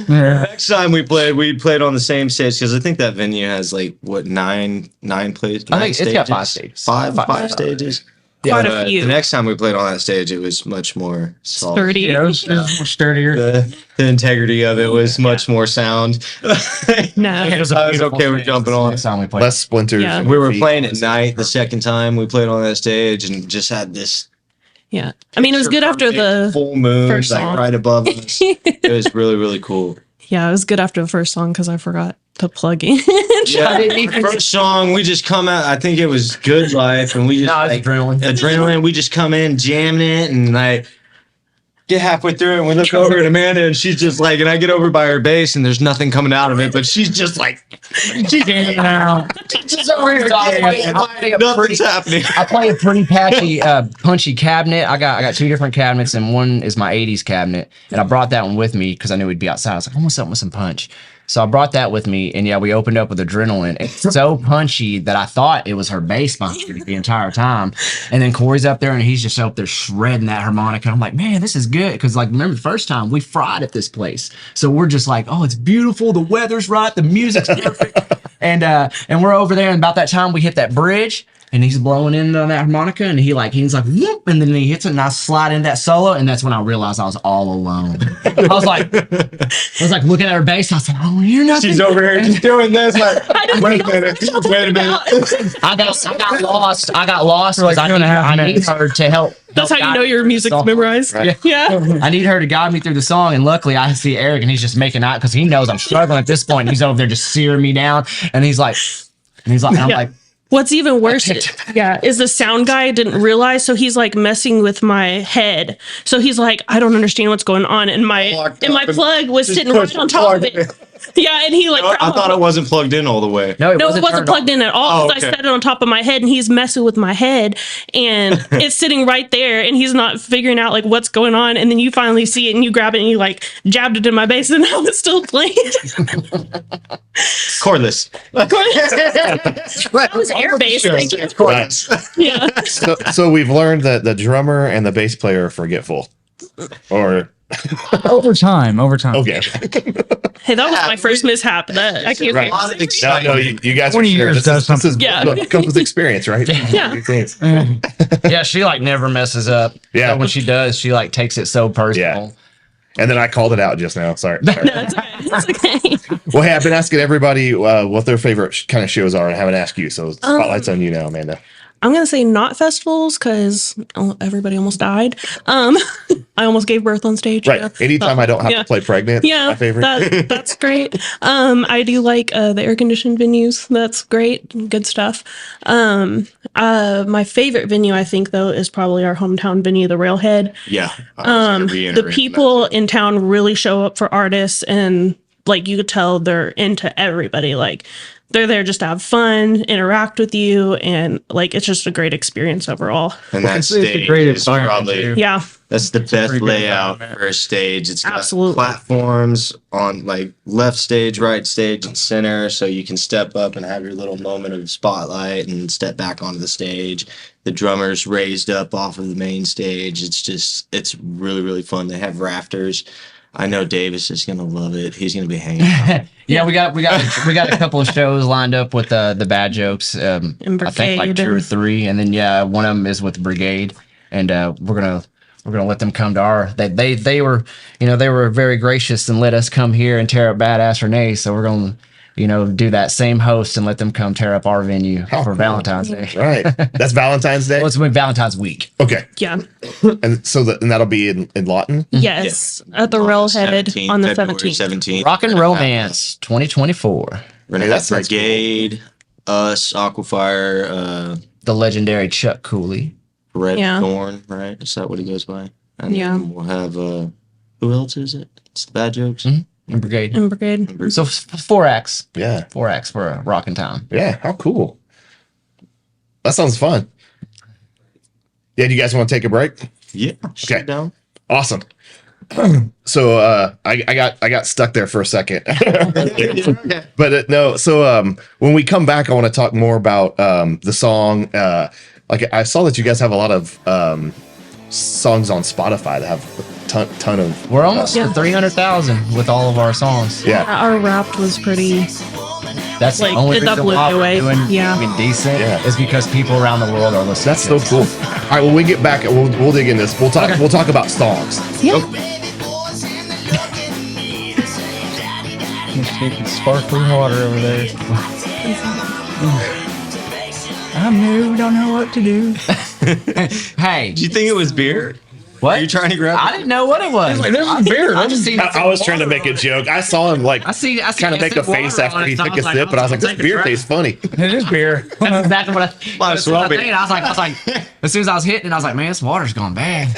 Next time we played on the same stage, because I think that venue has nine plays. I think it's got 5 stages. Five stages. quite But, a few. the next time we played on that stage, it was much more solid. Sturdy. Yeah, it was more sturdier. The integrity of it was much more sound. No. I was okay with jumping on. Next time we played. Less splinters. Yeah. and We were feet. playing at night the second time we played on that stage and just had this Yeah. I mean, it was good after the full moon first like song. right above us. It was really, really cool. Yeah, it was good after the first song because I forgot to plug in. Yeah, first song we just come out. I think it was Good Life, and we just No, it's like, adrenaline. adrenaline. We just come in jamming it, and like get halfway through it, and we look over at Amanda, and she's just like, and I get over by her bass, and there's nothing coming out of it, but she's just like, she's just over here, nothing's happening. I play a pretty patchy, punchy cabinet. I got 2 different cabinets, and one is my 80s cabinet. And I brought that one with me because I knew we'd be outside. I was like, I want something with some punch. So I brought that with me, and yeah, we opened up with adrenaline. It's so punchy that I thought it was her bass behind me the entire time. And then Corey's up there, and he's just up there shredding that harmonica. I'm like, man, this is good. Because like, remember the first time we fried at this place, so we're just like, oh, it's beautiful. The weather's right. The music's perfect. and we're over there, and about that time we hit that bridge. And he's blowing in on that harmonica, and he's like, whoop, and then he hits it, and I slide in that solo, and that's when I realized I was all alone. I was like looking at her bass. I was like, oh, you're nothing. She's over here just doing this. Like, wait a minute. I got lost. I got lost For like because 2.5 I need minutes. her to help. That's how you know your music's song. memorized. Right. Yeah. I need her to guide me through the song, and luckily I see Eric, and he's just making out because he knows I'm struggling at this point. And he's over there just searing me down, and he's like, and I'm Yeah. like. What's even worse, is the sound guy didn't realize, so he's like messing with my head. So he's like, I don't understand what's going on, and my plug was sitting right on top of it. Yeah, and he like. I thought it wasn't plugged in all the way. No, it wasn't turned plugged in at all. Oh, Because okay. I set it on top of my head, and he's messing with my head, and it's sitting right there, and he's not figuring out like what's going on. And then you finally see it, and you grab it, and you like jabbed it in my bass, and I was still playing. Cordless. That was air bass. Thank you. Right. Yeah. So we've learned that the drummer and the bass player are forgetful. Or Over time. okay. Hey, that was my first mishap. That I can't. Right. No, you guys. 20 are sure. years does This is Yeah. what comes with experience, right? Yeah. New things. Yeah, she like never messes up. Yeah. So when she does, she like takes it so personal. And then I called it out just now. Sorry. No, it's okay. It's okay. Well, hey, I've been asking everybody what their favorite kind of shows are, and I haven't asked you. So spotlight's on you now, Amanda. I'm gonna say not festivals because everybody almost died. I almost gave birth on stage. Right. Yeah. Anytime I don't have Yeah. to play pregnant, Yeah, my favorite. that's great. I do like the air conditioned venues. That's great, good stuff. My favorite venue, I think, though, is probably our hometown venue, the Railhead. Yeah. The people in town really show up for artists, and like you could tell they're into everybody. Like they're there just to have fun, interact with you, and like it's just a great experience overall. And that It's a stage great is environment, probably too. Yeah, that's the best pretty good layout environment. for a stage. It's got Absolutely. platforms on like left stage, right stage, and center, so you can step up and have your little moment of spotlight and step back onto the stage. The drummer's raised up off of the main stage. It's really, really fun. They have rafters. I know Davis is gonna love it. He's gonna be hanging out. Yeah, we got a couple of shows lined up with the Bad Jokes. I think like 2 or 3, and then yeah, one of them is with Brigade, and we're gonna let them come to our. They were they were very gracious and let us come here and tear up Badass Renee. So we're gonna do that same host and let them come tear up our venue for cool. Valentine's Day. Right. That's Valentine's Day. Well, it's Valentine's week. Okay. yeah, And so and that'll be in Lawton. yes, at the Railhead on the February 17th. 17th. Rock and Romance 2024. We're gonna Hey, have that sounds Brigade, us, Aquafire, The legendary Chuck Cooley. Red Yeah. Thorn, right? Is that what he goes by? And Yeah. then we'll have who else is it? It's the Bad Jokes. Mhm. And Brigade. In Brigade. So 4 acts. Yeah. 4 acts for a rockin' time. Yeah. How cool. That sounds fun. Yeah. Do you guys want to take a break? Yeah. Okay. Down. Awesome. So I got stuck there for a second. But no, so when we come back, I want to talk more about the song. Like I saw that you guys have a lot of songs on Spotify that have a ton of. We're almost Yeah. to 300,000 with all of our songs. Yeah. Our Wrapped was pretty That's Like, the only that reason blew why me we're away. doing Yeah. even decent Yeah. is because people around the world are listening. That's so cool. All right, when we get back, we'll dig in this. We'll talk about songs. Yeah. Taking sparkling water over there. I'm new, don't know what to do. Hey, Do you think it was beer? what? Are you trying to grab? I didn't know what it was. Like, there's beer. I just seen. I was trying to make a joke. I saw him like I see kind of make a face after he took a sip, but I was like, this beer tastes funny. It is beer. That's exactly what I. Might as well be. I was like, as soon as I was hitting it, I was like, man, this water's gone bad.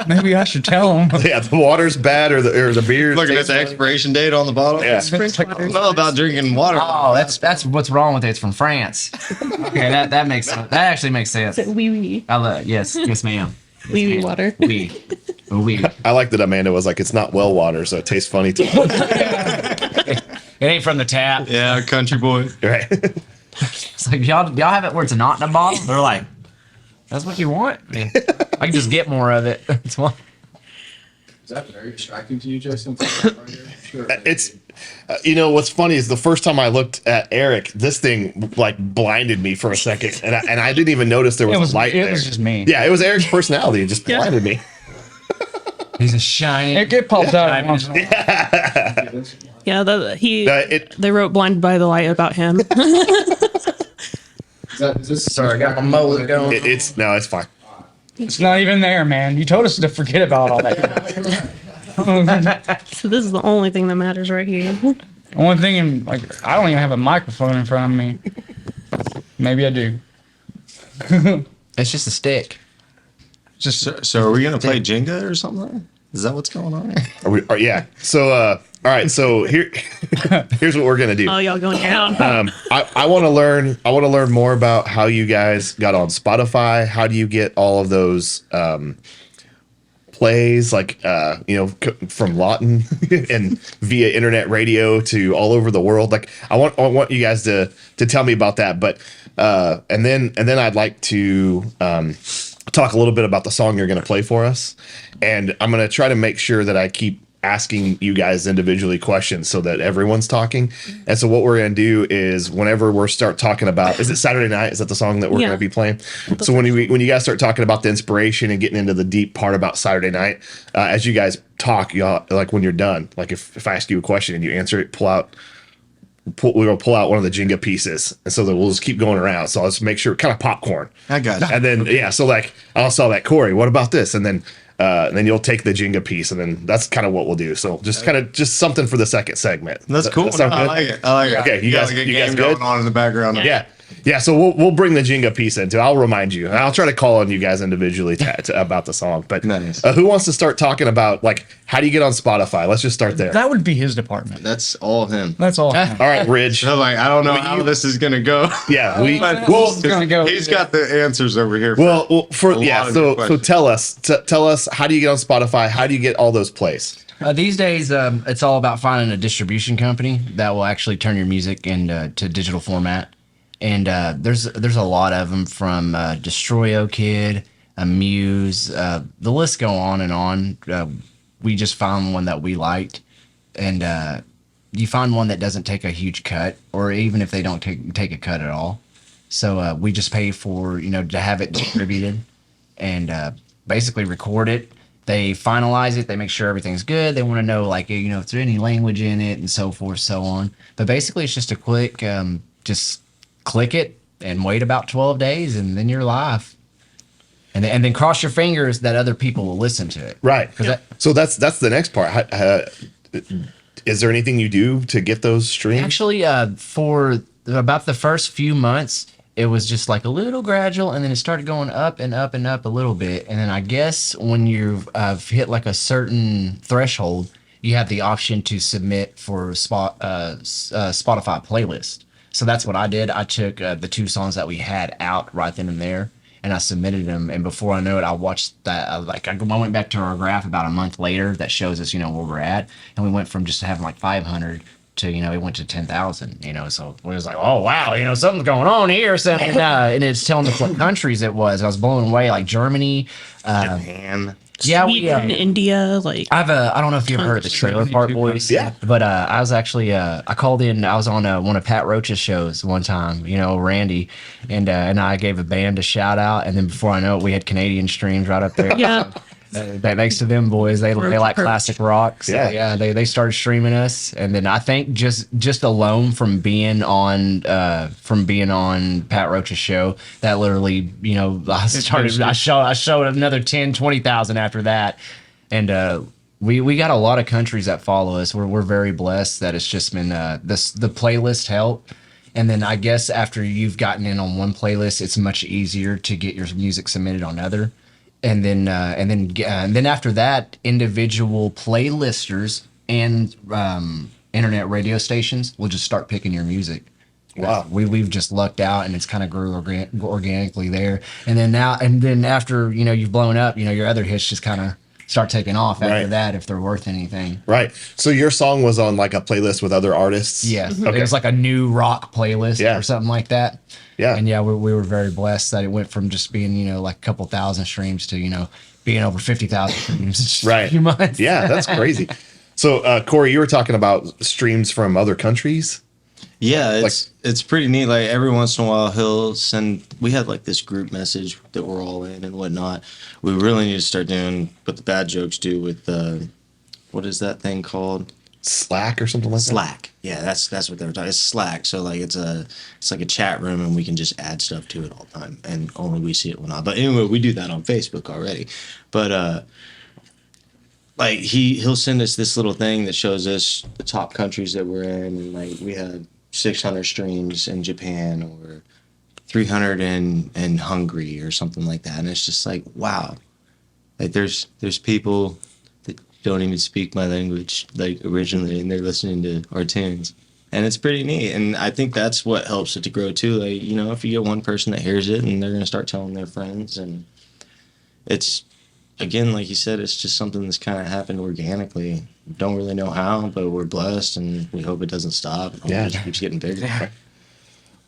Maybe I should tell them. Yeah, the water's bad or the beer. Looking at the expiration date on the bottle. Yeah. French I water. don't know about drinking water. Oh, that's what's wrong with it. It's from France. Okay, that makes sense. That actually makes sense. Wee I love yes, ma'am. wee water. We. I like that Amanda was like, it's not well water, so it tastes funny too. It ain't from the tap. Yeah, country boy. Right. It's like y'all have it where it's not in a bottle. They're like, that's what you want. I mean, I can just get more of it. It's one. Is that very distracting to you, Jason? Sure. It's what's funny is the first time I looked at Eric, this thing like blinded me for a second, and I didn't even notice there was, a light. It there. was just me. Yeah, it was Eric's personality. It just blinded me. He's a shiny. It pops out once in a while. Yeah, they wrote "Blinded by the Light" about him. Is this Sorry, I got my mullet going. It's fine. It's not even there, man. You told us to forget about all that. So this is the only thing that matters right here. One thing, I don't even have a microphone in front of me. Maybe I do. It's just a stick. So are we gonna play Jenga or something? Is that what's going on? Yeah. So all right. So here's what we're gonna do. Oh, y'all going down? I want to learn more about how you guys got on Spotify. How do you get all of those plays, from Lawton and via internet radio to all over the world? Like, I want you guys to tell me about that. But and then I'd like to talk a little bit about the song you're going to play for us, and I'm going to try to make sure that I keep asking you guys individually questions so that everyone's talking. And so what we're going to do is whenever we start talking about, is it Saturday Night? Is that the song that we're going to be playing? So when you guys start talking about the inspiration and getting into the deep part about Saturday Night, as you guys talk, y'all, like when you're done, like if I ask you a question and you answer it, we're going to pull out one of the Jenga pieces. And so that we'll just keep going around. So let's make sure, kind of popcorn. I got it. And then, so like, I'll saw that, Corey, what about this? And then you'll take the Jenga piece, and then that's kind of what we'll do. So just something for the second segment. That's cool. That sound I good? like it. Okay, you guys game good? going on in the background. Yeah. So we'll bring the Jenga piece in too. I'll remind you, and I'll try to call on you guys individually about the song. But Nice. Who wants to start talking about like how do you get on Spotify? Let's just start there. That would be his department. That's all him. That's all. All right, Ridge. I'm like, I don't know how this is gonna go. Yeah, It's gonna go. He's got the answers over here. well for A lot yeah. of So good tell us how do you get on Spotify? How do you get all those plays? These days, it's all about finding a distribution company that will actually turn your music into digital format. And there's a lot of them, from Destroyo Kid, Muse, the list go on and on. We just found one that we liked, and you find one that doesn't take a huge cut, or even if they don't take a cut at all. So we just pay for to have it distributed, and basically record it. They finalize it. They make sure everything's good. They want to know if there's any language in it and so forth, so on. But basically, it's just a quick, just click it and wait about 12 days, and then you're live. And then cross your fingers that other people will listen to it. Right. Yeah. So that's the next part. Is there anything you do to get those streams? Actually, for about the first few months, it was just like a little gradual, and then it started going up and up and up a little bit. And then I guess when you've hit like a certain threshold, you have the option to submit for Spotify playlist. So that's what I did. I took the 2 songs that we had out right then and there, and I submitted them. And before I knew it, I watched that. I went back to our graph about a month later that shows us, where we're at. And we went from just having like 500 to, it went to 10,000, So we was like, oh, wow, something's going on here. So, and it's telling us what countries it was. I was blown away, like Germany, Japan. Yeah, Sweden, India, like I don't know if you've heard of the Trailer Park Boys. Yeah. But I was actually I called in. I was on one of Pat Roach's shows one time. Randy, and I gave a band a shout out, and then before I know it, we had Canadian streams right up there. yeah. Thanks to them boys, they like classic rock. So, Yeah. they started streaming us, and then I think just alone from being on Pat Roach's show, that literally I showed another 10,000-20,000 after that, and we got a lot of countries that follow us. We're very blessed that it's just been the playlist help. And then I guess after you've gotten in on one playlist, it's much easier to get your music submitted on other. And then after that, individual playlisters and internet radio stations will just start picking your music. Wow. We've just lucked out, and it's kind of grew organically there. And then after you've blown up, your other hits just kind of start taking off after that if they're worth anything. Right. So your song was on like a playlist with other artists? Yeah. Okay. It was like a new rock playlist or something like that. Yeah. And we were very blessed that it went from just being, like a couple thousand streams to, being over 50,000 streams in just a few months. Yeah, that's crazy. So, Corey, you were talking about streams from other countries? Yeah, it's pretty neat. Like every once in a while, he'll send. We had like this group message that we're all in and whatnot. We really need to start doing what the bad jokes do with what is that thing called? Slack or something like that? Slack. Yeah, that's what they were talking. It's Slack. So like it's like a chat room, and we can just add stuff to it all the time, and only we see it when not. But anyway, we do that on Facebook already. But like he'll send us this little thing that shows us the top countries that we're in, and like we had 600 streams in Japan or 300 in Hungary or something like that, and it's just like wow, like there's people that don't even speak my language like originally, and they're listening to our tunes, and it's pretty neat. And I think that's what helps it to grow too. Like if you get one person that hears it, and they're gonna start telling their friends, and it's. Again, like you said, it's just something that's kind of happened organically. Don't really know how, but we're blessed, and we hope it doesn't stop. Yeah. It just keeps getting bigger.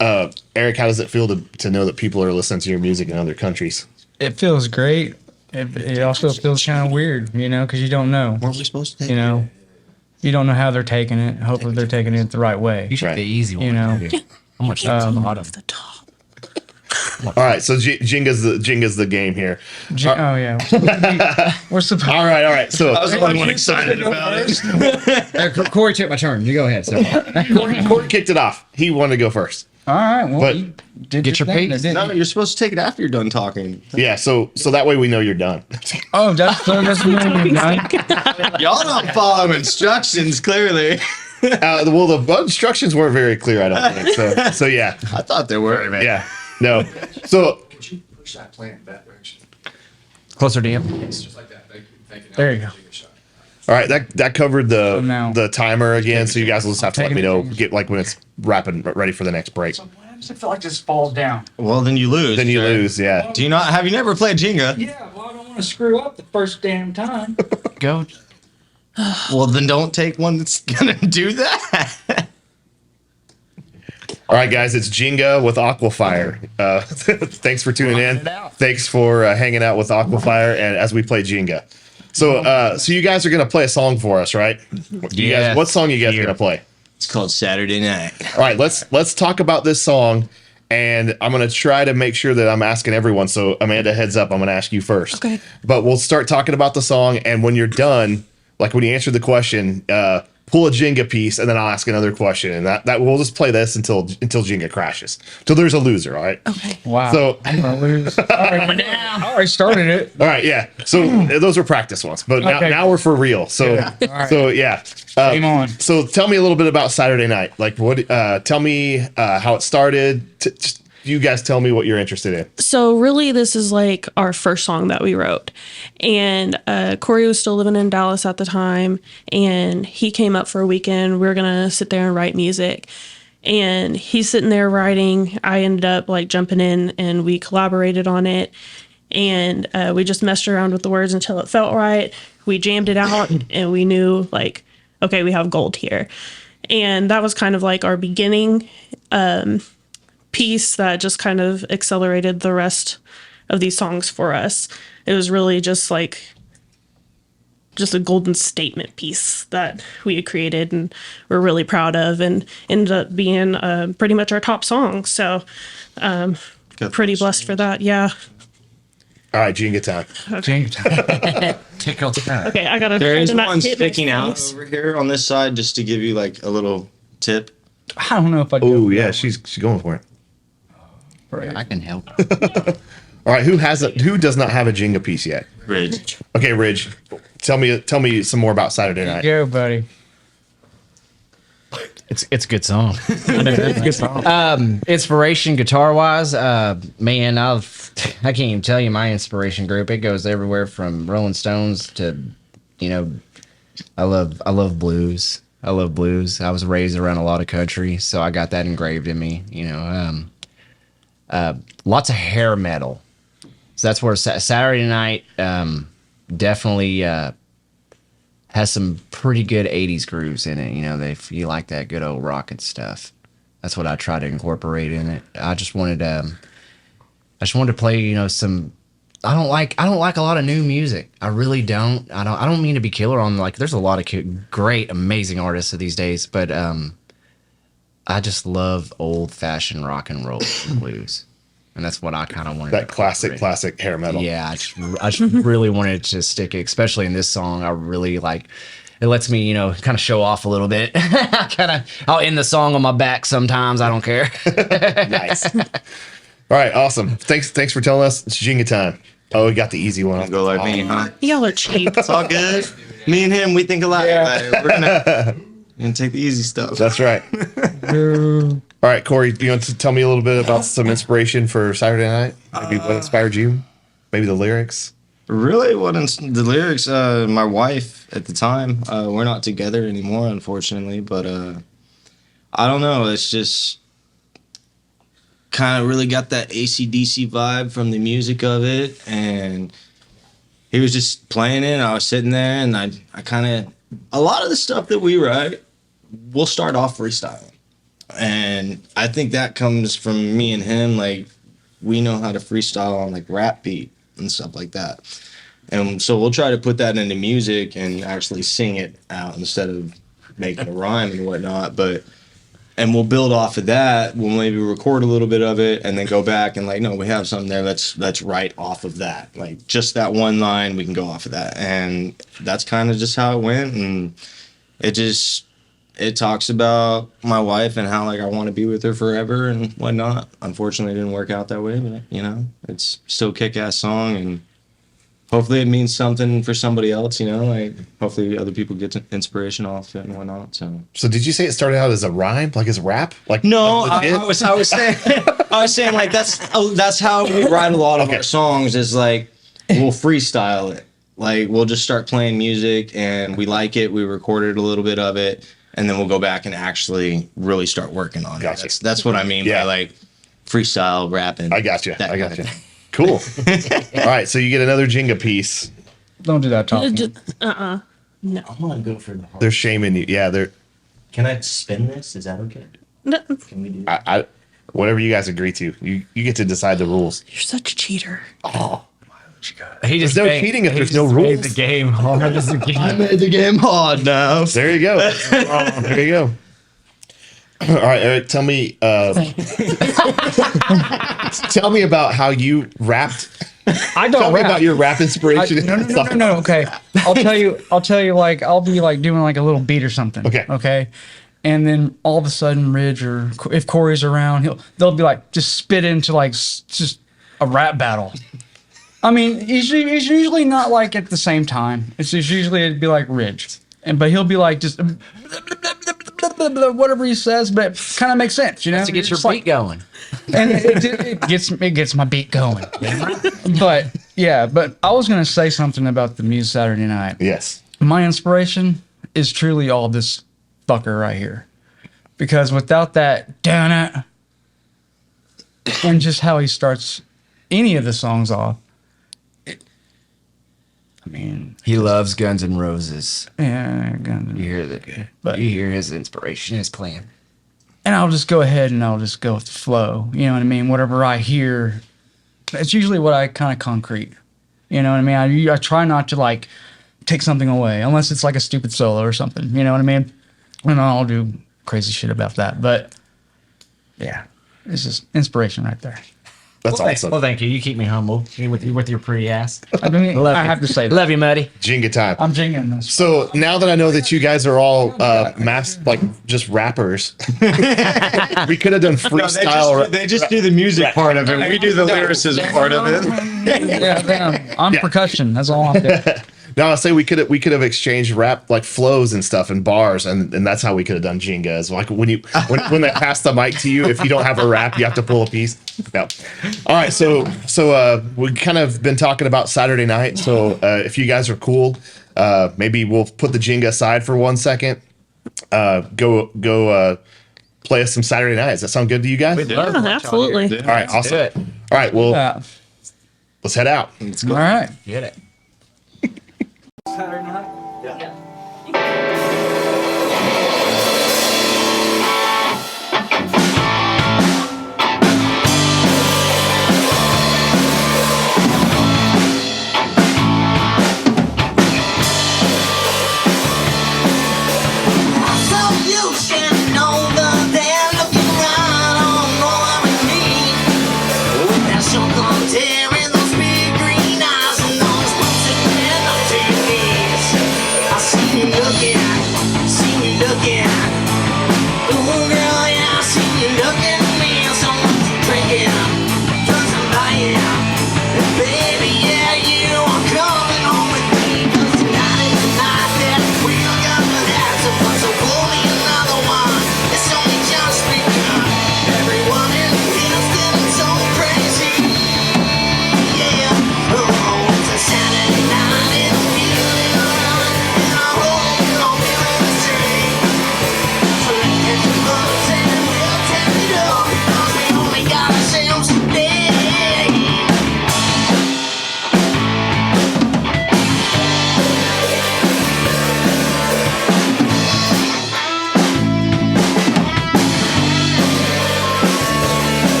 Eric, how does it feel to know that people are listening to your music in other countries? It feels great. It also feels kind of weird, because you don't know. Weren't we supposed to take You don't know how they're taking it. Hopefully they're taking it the right way. You should Right. the easy one. How much Off the top. All right, so Jenga's the game here. Oh yeah. We're supposed. All right. So I was the only one excited about it. Corey took my turn. You go ahead. So. Corey kicked it off. He wanted to go first. All right. Well, But- you did Get your thing, piece. didn't No, you? you're supposed to take it after you're done talking. Yeah, so that way we know you're done. Oh, that's done. Y'all don't follow instructions, clearly. Well, the instructions weren't very clear, I don't think. So yeah, I thought there were. yeah, no. So Could you push that plant that direction? Closer to him. It's just like that. Thank you. There you go. all right, that covered So now- the timer again. So you guys will just have to let me know, Taking it. get like when it's wrapping, ready for the next break. Why does it feel like this falls down? Well, then you lose. Then you Jared. lose. Yeah. Do you not? Have you never played Jenga? Yeah, well, I don't want to screw up the first damn time. Go. Well, then don't take one that's gonna do that. All right, guys, it's Jenga with AQUAFIRE. Thanks for tuning in. Thanks for hanging out with AQUAFIRE, and as we play Jenga. So you guys are gonna play a song for us, right? Yes. What song you guys gonna play? It's called Saturday Night. All right, let's talk about this song, and I'm gonna try to make sure that I'm asking everyone. So Amanda, heads up, I'm gonna ask you first. Okay. But we'll start talking about the song, and when you're done, like when you answer the question, pull a Jenga piece, and then I'll ask another question, and that we'll just play this until Jenga crashes, till there's a loser. All right. Okay. Wow. So I'm gonna lose. All right, I already started it. all right, yeah. So those were practice ones, but Okay. now we're for real. So right. so yeah. Game on. So tell me a little bit about Saturday Night. Like what? Tell me how it started. Just, you guys tell me what you're interested in. So really, this is like our first song that we wrote, and Corey was still living in Dallas at the time, and he came up for a weekend. We were gonna sit there and write music, and he's sitting there writing. I ended up like jumping in, and we collaborated on it, and we just messed around with the words until it felt right. We jammed it out, and we knew like, okay, we have gold here, and that was kind of like our beginning. Piece that just kind of accelerated the rest of these songs for us. It was really just like just a golden statement piece that we had created and we're really proud of, and ended up being pretty much our top song. So pretty blessed for that. Yeah. All right, Jenga time. Tickle time. Okay, I gotta. There try is to not one hit my sticking out face. over here on this side, just to give you like a little tip. I don't know if I do. Oh yeah, she's going for it. I can help. All right, who does not have a Jenga piece yet? Ridge. Okay, Ridge, tell me some more about Saturday night. Go, buddy. It's a good song. It's a good song. Inspiration guitar wise, man, I can't even tell you my inspiration group. It goes everywhere from Rolling Stones to, I love blues. I love blues. I was raised around a lot of country, so I got that engraved in me. Lots of hair metal. So that's where Saturday night definitely has some pretty good 80s grooves in it. If you like that good old rockin' stuff. That's what I try to incorporate in it. I just wanted to play, some. I don't like a lot of new music. I really don't. I don't mean to be killer on, like, there's a lot of great, amazing artists these days, but I just love old fashioned rock and roll and blues. And that's what I kind of wanted. That classic hair metal. Yeah, I just really wanted to stick it, especially in this song. I really like. It lets me, kind of show off a little bit. I'll end the song on my back sometimes. I don't care. Nice. All right, awesome. Thanks for telling us. It's Jenga time. Oh, we got the easy one. Go like me, huh? Y'all are cheap. It's all good. Me and him, we think alike. Yeah. Like, we're gonna take the easy stuff. That's right. All right, Corey, do you want to tell me a little bit about some inspiration for Saturday night? Maybe what inspired you? Maybe the lyrics? Really, the lyrics? My wife at the time. We're not together anymore, unfortunately. But I don't know. It's just kind of really got that AC/DC vibe from the music of it, and he was just playing it. I was sitting there, and I kind of, a lot of the stuff that we write, we'll start off freestyling. And I think that comes from me and him. Like, we know how to freestyle on like rap beat and stuff like that. And so we'll try to put that into music and actually sing it out instead of making a rhyme and whatnot. And we'll build off of that. We'll maybe record a little bit of it and then go back and like, no, we have something there. Let's write off of that. Like, just that one line, we can go off of that. And that's kind of just how it went. And it talks about my wife and how, like, I want to be with her forever and whatnot. Unfortunately, it didn't work out that way, but, it's still a kick-ass song, and hopefully it means something for somebody else, like, hopefully other people get inspiration off it and whatnot, so. So did you say it started out as a rhyme, like as rap? Like, No, like I was saying like that's how we write a lot of our songs, is like, we'll freestyle it. Like, we'll just start playing music and we like it, we recorded a little bit of it, and then we'll go back and actually really start working on Gotcha. it. That's what I mean by like freestyle rapping. I got you. Cool. All right, so you get another Jenga piece. Don't do that, Tom. No. I want to go for the hard. They're shaming you. Yeah, they're. Can I spin this? Is that okay? No. Can we do I whatever you guys agree to. You get to decide the rules. You're such a cheater. Oh, He just there's no cheating if there's no rules. The game hard as a game. I made the game hard now. There you go. There you go. All right, Eric, tell me about how you rapped. I don't Tell me rap. about your rap inspiration. No. Okay, I'll tell you. Like, I'll be like doing like a little beat or something. Okay. And then all of a sudden, Ridge, or if Corey's around, they'll be like, just spit into like just a rap battle. I mean, he's usually not like at the same time. It's just usually it'd be like Ridge, but he'll be like just whatever he says, but it kind of makes sense, To get your beat going. And it gets my beat going. But I was gonna say something about the Muse Saturday night. Yes. My inspiration is truly all this fucker right here, because without that, damn it, and just how he starts any of the songs off. I mean, He loves Guns N' Roses. yeah, You hear that? But- You hear his inspiration, his plan. and I'll just go ahead and I'll just go with the flow. You know what I mean? Whatever I hear, it's usually what I kind of concrete. You know what I mean? I try not to like take something away, unless it's like a stupid solo or something. You know what I mean? And I'll do crazy shit about that. But yeah, it's just inspiration right there. That's awesome. Well, thank you. You keep me humble with your pretty ass. I mean, Love I you. have to say that. Love you, Muddy. Jenga time. I'm jinging this. So now that I know that you guys are all like just rappers, we could have done freestyle. They just do the music part of it. We do the lyricism part of it. Yeah, I'm percussion. That's all I'm doing. No, I say we could have exchanged rap like flows and stuff and bars, and that's how we could have done Jenga. Is like when they pass the mic to you, if you don't have a rap, you have to pull a piece. No. All right, so we kind of been talking about Saturday night. So if you guys are cool, maybe we'll put the Jenga aside for 1 second. Go play us some Saturday night. Does that sound good to you guys? Yeah, absolutely. All right, awesome. All right, well, let's head out. All right. Get it.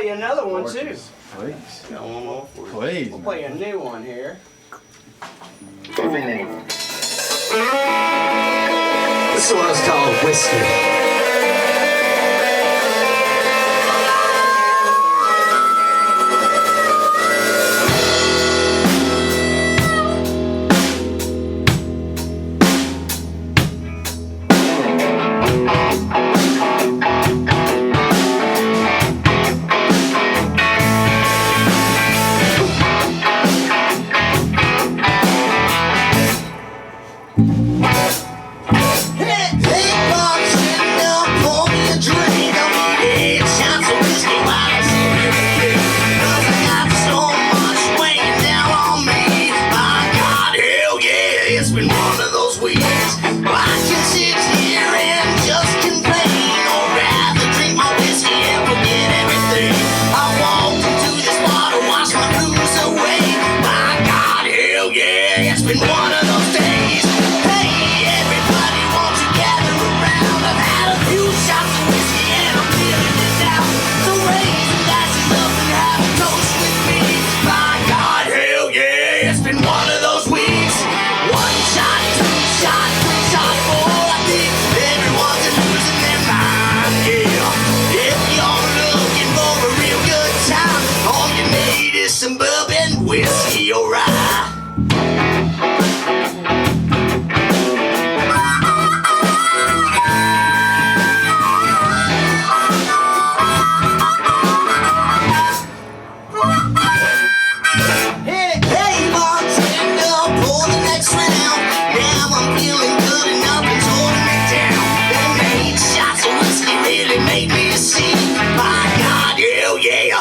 you another one too. Please. Got one more for you. Please. We'll play a new one here. This one's called Whiskey.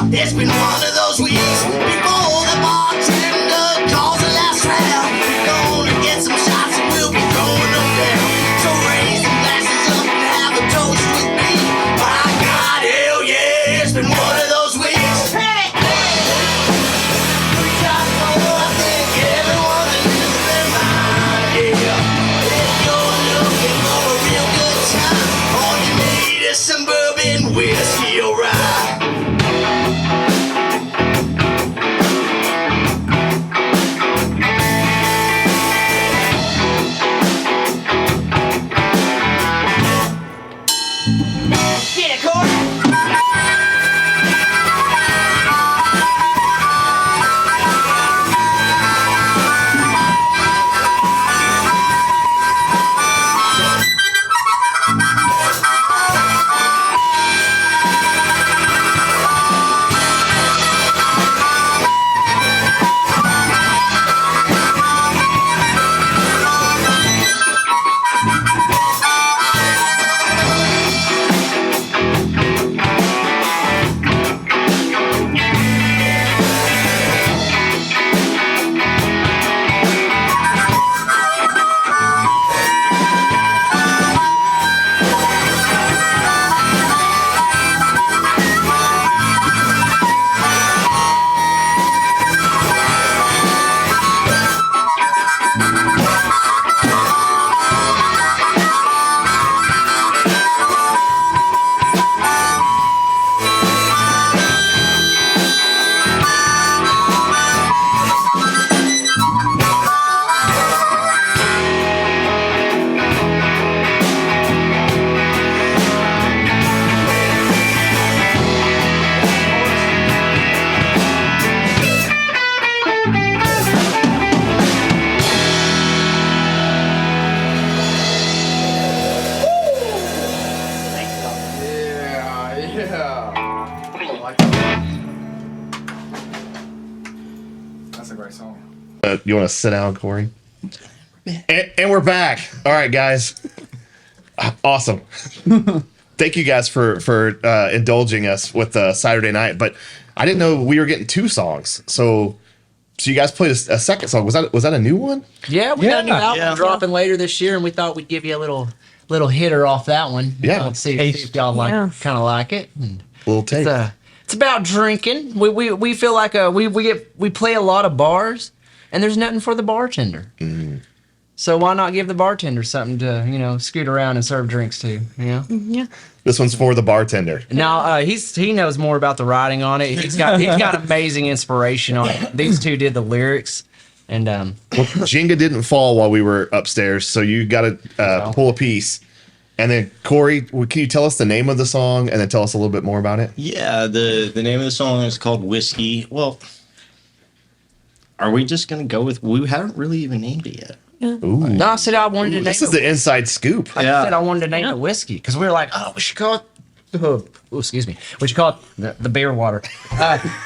It's been one of those weeks before the bartender calls the last round. Gonna get some shots and we'll be throwing them down. So raise the glasses up and have a toast with me. My God, hell yeah, it's been one of those weeks. Hey, hey, we got more, I think everyone's losing their mind. Yeah, if you're looking for a real good time, all you need is some bourbon, whiskey, or rye. That's a great song. You want to sit down, Corey? And we're back. All right, guys. Awesome. Thank you guys for indulging us with Saturday night. But I didn't know we were getting two songs. So you guys played a second song. Was that a new one? Yeah, we got a new album dropping later this year, and we thought we'd give you a little hitter off that one. Yeah. Let's see if y'all kind of like it. And little taste. it's about drinking. We feel like we play a lot of bars, and there's nothing for the bartender. So why not give the bartender something to, scoot around and serve drinks to, Yeah. This one's for the bartender. Now he knows more about the writing on it. He's got amazing inspiration on it. These two did the lyrics, and Jenga didn't fall while we were upstairs, so you got to pull a piece. And then Corey, can you tell us the name of the song and then tell us a little bit more about it? Yeah, the name of the song is called Whiskey. Well, are we just gonna go with? We haven't really even named it yet. Ooh. no, I said I wanted to name This is the inside scoop. I said I wanted to name it whiskey because we were like, we should call it. Oh, excuse me. We should call it the beer water.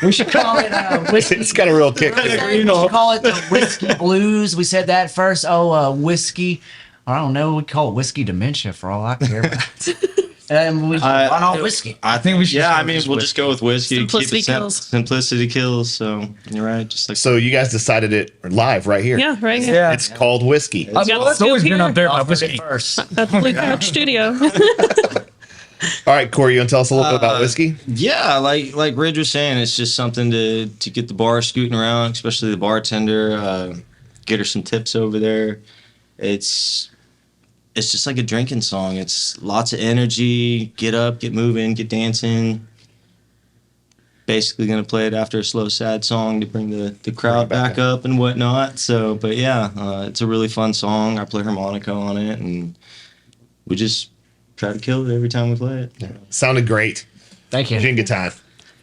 We should call it whiskey. It's got a real kick. We should call it the whiskey blues. We said that first. Whiskey. I don't know. We call it whiskey dementia for all I care about. And why not whiskey? I think we should. Yeah, I mean, we'll just go with whiskey. Simplicity Keep it kills. Simplicity kills. So you're right. Just like So you guys decided it live right here. Yeah, right here. Yeah. It's called Whiskey. got the It's always scoop been here. up there by I'll put it whiskey. first. At the Blue Couch Studio. All right, Corey, you want to tell us a little bit about Whiskey? yeah, like Ridge was saying, it's just something to get the bar scooting around, especially the bartender. Get her some tips over there. It's just like a drinking song. It's lots of energy. Get up, get moving, get dancing. Basically gonna play it after a slow, sad song to bring the crowd back up and whatnot. So, but yeah, it's a really fun song. I play harmonica on it, and we just try to kill it every time we play it. Sounded great. Thank you. Jenga time.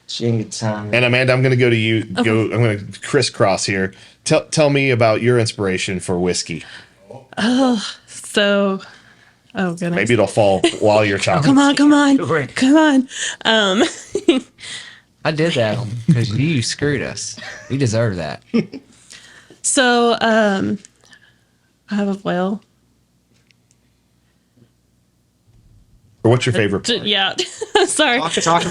Jenga time. And Amanda, I'm going to go to you. I'm going to crisscross here. Tell me about your inspiration for Whiskey. So, oh goodness. Maybe it'll fall while you're chopping. Come on. I did that because you screwed us. You deserve that. So, I have a whale. Or what's your favorite part? Yeah. Sorry. Talk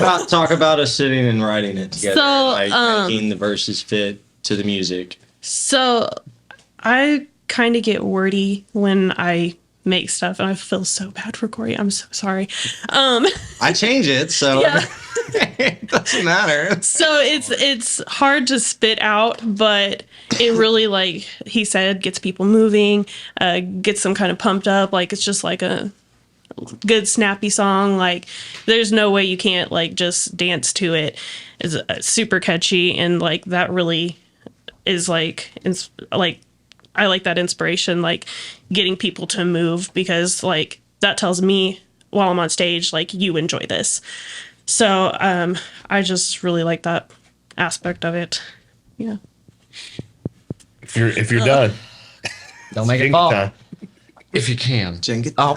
about us sitting and writing it together, So, making the verses fit to the music. So, I kind of get wordy when I make stuff, and I feel so bad for Corey. I'm so sorry. I change it, so Yeah. it doesn't matter. So it's hard to spit out, but it really, like he said, gets people moving, gets them kind of pumped up. Like it's just like a good snappy song. Like there's no way you can't like just dance to it. It's super catchy, and like that really is like I like that inspiration, like getting people to move, because like that tells me while I'm on stage, like you enjoy this. So I just really like that aspect of it. Yeah. If you're done, Don't make it Jenga fall. time. If you can. Jenga. Oh,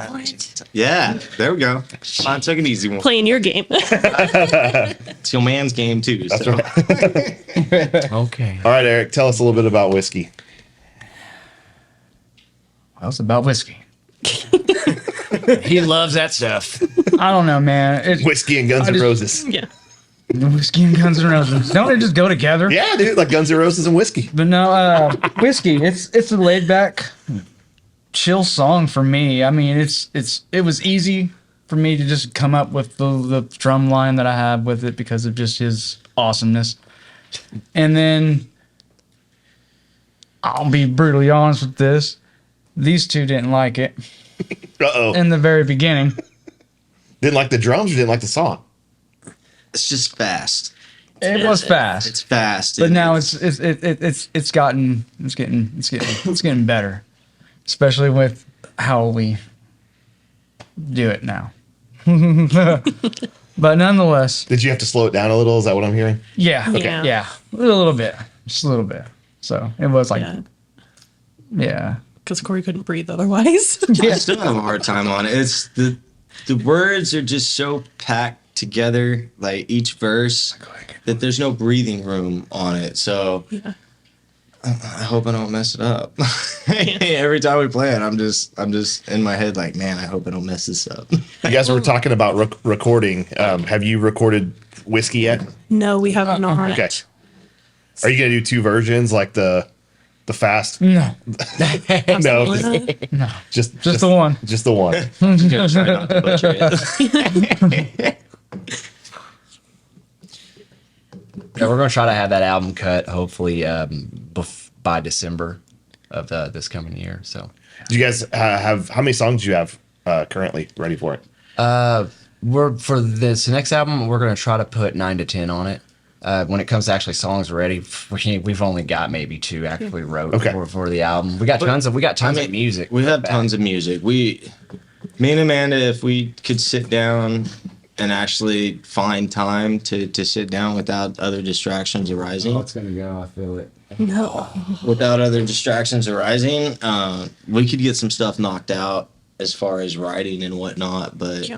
Yeah, there we go. I took an easy one. Playing your game. It's your man's game too. That's So. right. okay. All right, Eric, tell us a little bit about Whiskey. Well, it's about whiskey. He loves that stuff. I don't know, man. It's Whiskey and Guns N' Roses. Yeah. whiskey and Guns N' Roses. Don't they just go together? Yeah, dude, like Guns N' Roses and whiskey. But no, whiskey. It's a laid back, chill song for me. I mean, it was easy for me to just come up with the drum line that I have with it because of just his awesomeness. And then I'll be brutally honest with this. These two didn't like it Uh-oh. in the very beginning. Didn't like the drums or didn't like the song? It's just fast. It was fast. It's fast. But now it's getting better, especially with how we do it now. But nonetheless, Did you have to slow it down a little? Is that what I'm hearing? yeah, Okay. yeah, a little bit, just a little bit. So it was like, Yeah. yeah, Because Corey couldn't breathe otherwise. I still have a hard time on it. It's the words are just so packed together, like each verse, that there's no breathing room on it. So Yeah. I hope I don't mess it up. Every time we play it, I'm just in my head like, man, I hope I don't mess this up. You guys were talking about recording. Have you recorded Whiskey yet? No, we have not. Okay. Are you gonna do two versions, like the fast? no, No, just just the one. Just the one. Try not to butcher it. Yeah, we're gonna try to have that album cut hopefully by December. of this coming year. So, Do you guys have how many songs do you have currently ready for it? we're for this next album, we're gonna try to put 9 to 10 on it. When it comes to actually songs ready, we've only got maybe 2 actually wrote for the album. We got tons of music. We have tons of music. Me and Amanda, if we could sit down and actually find time to sit down without other distractions arising. Oh, it's gonna go. I feel it. No. Without other distractions arising, we could get some stuff knocked out as far as writing and whatnot, but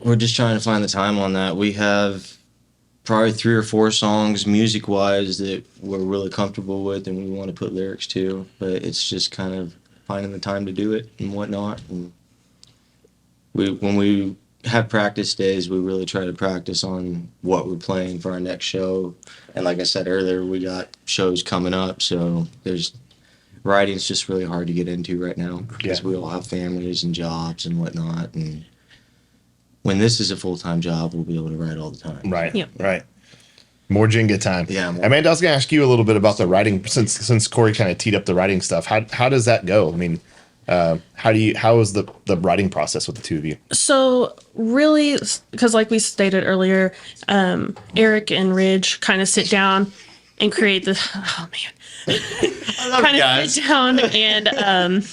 we're just trying to find the time on that. We have probably 3 or 4 songs music wise that we're really comfortable with and we want to put lyrics to, but it's just kind of finding the time to do it and whatnot. And when we have practice days, we really try to practice on what we're playing for our next show. And like I said earlier, we got shows coming up, so writing's just really hard to get into right now because we all have families and jobs and whatnot. And when this is a full-time job, we'll be able to write all the time. Right. Yep. Right. More Jenga time. Yeah. Amanda, I was going to ask you a little bit about the writing since Corey kind of teed up the writing stuff. How does that go? I mean, how is the writing process with the two of you? So really, because like we stated earlier, Eric and Ridge kind of sit down and create this. Oh man, kind of sit down and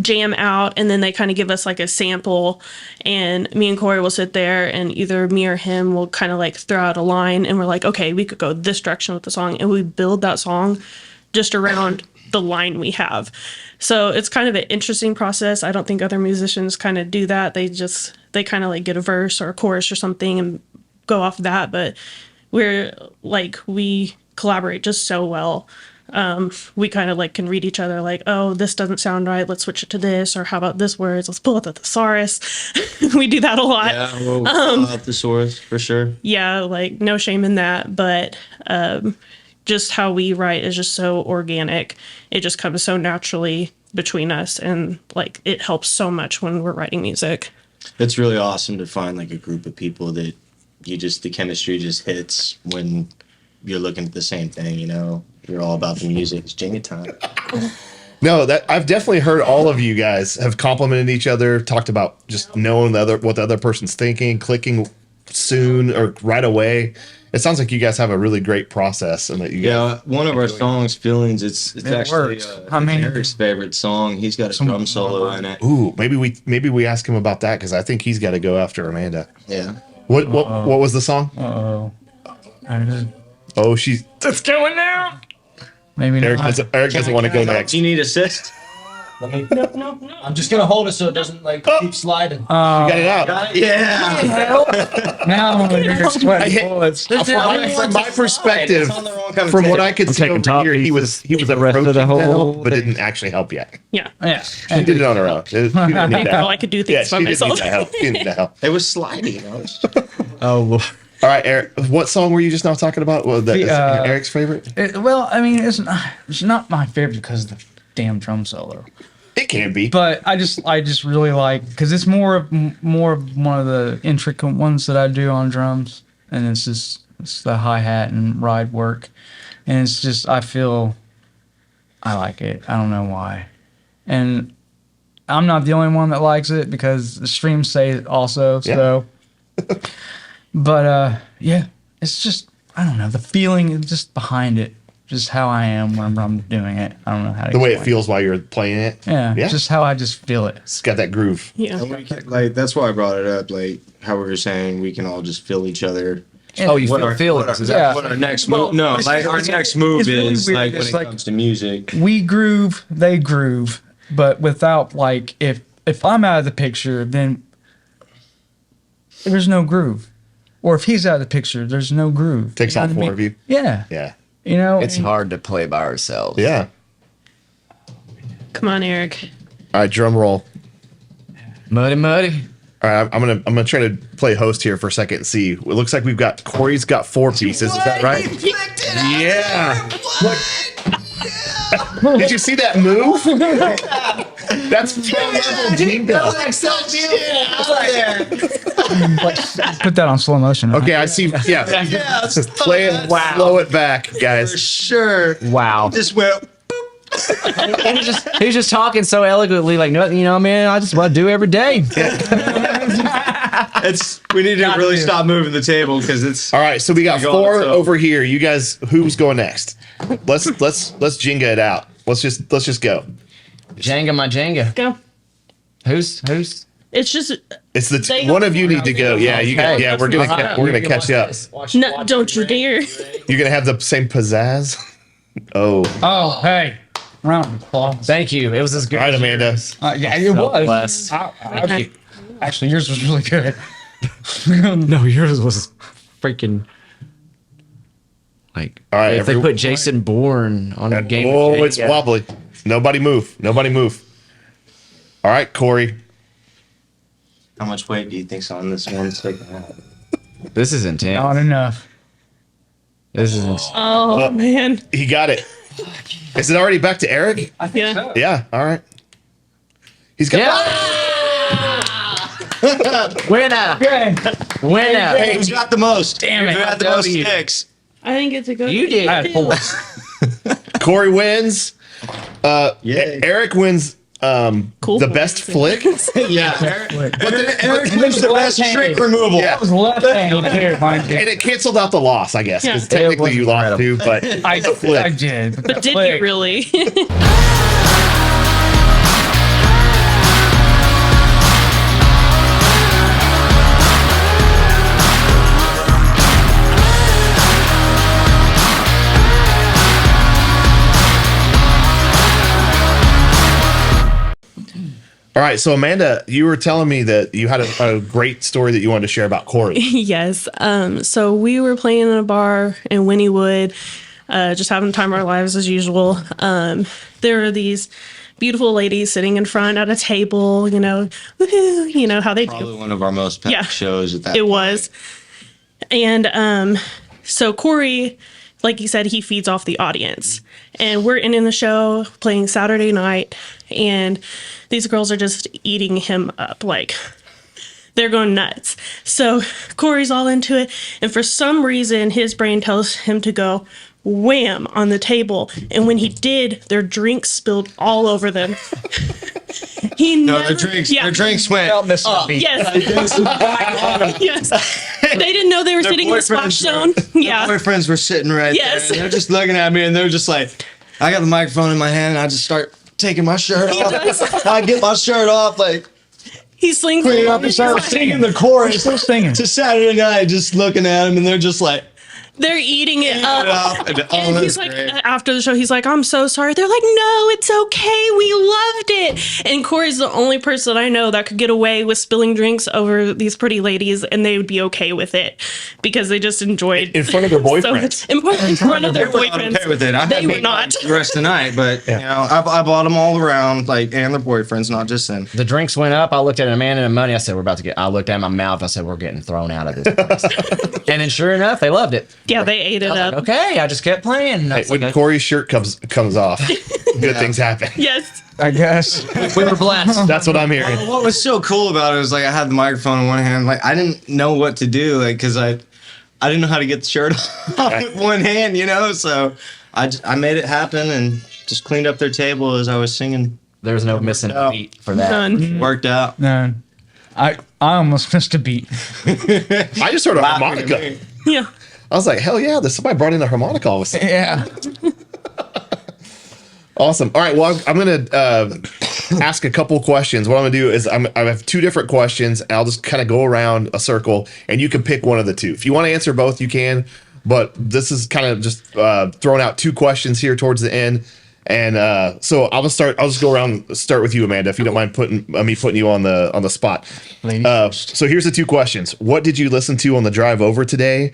jam out, and then they kind of give us like a sample, and me and Corey will sit there, and either me or him will kind of like throw out a line, and we're like, okay, we could go this direction with the song, and we build that song just around the line we have. So it's kind of an interesting process. I don't think other musicians kind of do that. They kind of like get a verse or a chorus or something and go off that, but we collaborate just so well. We kind of like can read each other like, oh, this doesn't sound right, let's switch it to this, or how about this words, let's pull out the thesaurus. We do that a lot. Yeah, we'll pull out the thesaurus for sure. Yeah, like no shame in that, but just how we write is just so organic. It just comes so naturally between us, and like it helps so much when we're writing music. It's really awesome to find like a group of people that the chemistry just hits when you're looking at the same thing, you know. You're all about the music. It's Jenga time. No, that I've definitely heard all of you guys have complimented each other, talked about just knowing what the other person's thinking, clicking soon or right away. It sounds like you guys have a really great process, and that you guys one of our songs, "Feelings," it's actually Eric's favorite song. He's got a drum solo in it. Ooh, maybe we ask him about that because I think he's got to go after Amanda. Yeah. What was the song? Oh, It's going now. Maybe Eric not. doesn't want to go next. Do you need assist? No. I'm just gonna hold it so it doesn't like keep sliding. You got it out. Yeah. Now you're sweating bullets. From my perspective, It's on the wrong kind of from what tape. I could see taking over top here, he was the rest of the approaching to whole help, but thing. didn't actually help yet. Yeah. Yeah. She did it on her own. She didn't need I that know help. I could do Yeah, things by she didn't need myself. that help. She didn't need that help. It was sliding. You know? Oh, Lord. All right, Eric. What song were you just now talking about? Well, is Eric's favorite? Well, I mean, it's not my favorite because of the damn drum solo. It can be. But I just really like, because it's more of one of the intricate ones that I do on drums, and it's the hi-hat and ride work, and it's just I like it. I don't know why, and I'm not the only one that likes it because the streams say it also. So, but yeah, it's just I don't know, the feeling is just behind it. Just how I am when I'm doing it. I don't know how to The way it explain feels while you're playing it. Yeah, just how I just feel it. It's got that groove. Yeah. Like that's why I brought it up. Like how we were saying, we can all just feel each other. Oh, you feel feelings? What our next move? No, like our next move really is weird. like when It's it like- comes to music. We groove, they groove, but without like if I'm out of the picture, then there's no groove. Or if he's out of the picture, there's no groove. Takes You know all what I 4 mean? of you. Yeah. Yeah. You know, It's hard to play by ourselves. Yeah. Come on, Eric. All right, drum roll. Muddy. All right, I'm gonna try to play host here for a second and see. It looks like Corey's got 4 pieces. Is that right? Yeah. Did you see that move? That's Put that on slow motion. Right? okay. I see. Yeah, play it. Slow it back, For guys. sure. Wow. Just went. He's just talking so eloquently, like, no, you know, man, I just what I do every day. We need to really stop moving the table because it's. All right, so we got Go on, 4 so- over here. You guys, who's going next? Let's Jenga it out. Let's just go. Jenga, my Jenga. Go. Who's? It's just It's the They one don't- of you need to go. Yeah, you got. Okay. Yeah, we're gonna catch up. no. Don't you dare. You're gonna have the same pizzazz. Oh, all Oh, hey. Round of applause. Thank you. It was as good. right, Amanda. Yeah, it was. blessed. Actually, yours was really good. No, yours was freaking like. All right, if they put Jason Bourne on a game. Oh, of it's Jenga. wobbly. Nobody move. Nobody move. All right, Corey. How much weight do you think's on this one stick? This is intense. Not enough. This is intense. Oh man. He got it. Is it already back to Eric? Yeah. Yeah. All right. He's got. Winner. Winner. Hey, who got the most? Damn it. Who got the most W. sticks? I think it's a good. You did. I had 4. Corey wins. Yay. Eric wins. Cool. The best flick. Yeah. But Eric wins the best trick removal. Yeah. That was left-handed here, mind you. And it canceled out the loss, I guess, because Yeah. technically you lost too. But I did. But did you really? all right, so Amanda, you were telling me that you had a great story that you wanted to share about Corey. Yes. So we were playing in a bar in Wynniewood, just having the time of our lives as usual. There were these beautiful ladies sitting in front at a table, you know, woohoo, you know how they Probably do. one of our most packed Yeah. shows at that. It was. And so Corey, like you said, he feeds off the audience. And we're in the show playing Saturday night, and these girls are just eating him up. Like, they're going nuts. So Corey's all into it. And for some reason, his brain tells him to go wham on the table. And when he did, their drinks spilled all over them. Their drinks went. Yes. Yes. They didn't know they were sitting in the splash zone. Yeah. Boyfriends were sitting right Yes. there. And they're just looking at me and they're just like, I got the microphone in my hand and I just start taking my shirt off. I get my shirt off, like He slings clean it up and start singing the chorus. Still singing. To Saturday night, just looking at them and they're just like, They're eating it up. and And he's like, after the show, he's like, I'm so sorry. They're like, no, it's okay. We loved it. And Corey's the only person I know that could get away with spilling drinks over these pretty ladies, and they would be okay with it because they just enjoyed In front of their so boyfriends. much. In front of their They were not boyfriends. okay with it. I They had were me not. the rest of the night, but you know, I bought them all around, like, and their boyfriends, not just them. The drinks went up. I looked at Amanda and Money. I said, I looked at my mouth. I said, we're getting thrown out of this place. And then sure enough, they loved it. Yeah, they ate it up. Okay, I just kept playing. And I Hey, was when like, Corey's shirt comes off, good things happen. Yes. I guess. we were blessed. That's what I'm hearing. What was so cool about it was like I had the microphone in one hand, like I didn't know what to do, like because I didn't know how to get the shirt off with one hand, you know. So I made it happen and just cleaned up their table as I was singing. There was no missing a beat for that. None. Worked out. No. I almost missed a beat. I just heard a harmonica. Yeah. I was like, hell yeah! Somebody brought in a harmonica. All of a sudden. Yeah. Awesome. All right. Well, I'm going to ask a couple questions. What I'm going to do is I have 2 different questions. And I'll just kind of go around a circle, and you can pick one of the 2. If you want to answer both, you can. But this is kind of just throwing out 2 questions here towards the end. And so I'll just go around. Start with you, Amanda, if you don't mind putting you on the spot. So here's the 2 questions. What did you listen to on the drive over today?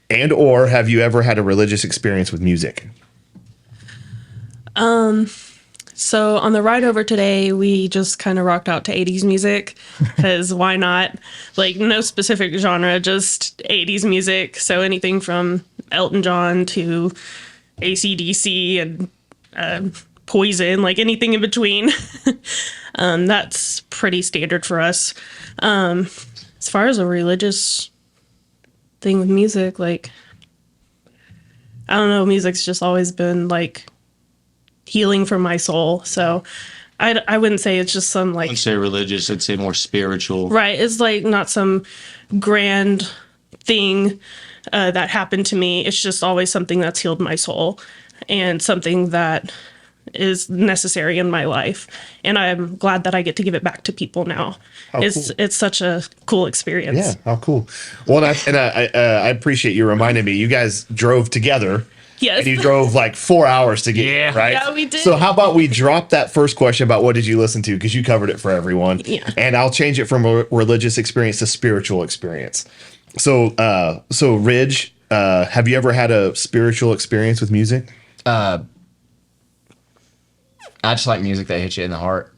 And or have you ever had a religious experience with music? So on the ride over today, we just kind of rocked out to 80s music because why not? Like no specific genre, just 80s music. So anything from Elton John to AC/DC and poison, like anything in between. That's pretty standard for us. As far as a religious thing with music, like, I don't know, music's just always been like healing for my soul. So I wouldn't say it's just some I like, wouldn't say religious, I'd say more spiritual. right. It's like not some grand thing that happened to me. It's just always something that's healed my soul and something that is necessary in my life. And I'm glad that I get to give it back to people now. It's such a cool experience. Yeah. Oh, cool. Well, I appreciate you reminding me. You guys drove together. Yes. And you drove like 4 hours to get here, right? Yeah, we did. So how about we drop that first question about what did you listen to? Because you covered it for everyone. Yeah. And I'll change it from a religious experience to spiritual experience. So, Ridge, have you ever had a spiritual experience with music? I just like music that hits you in the heart.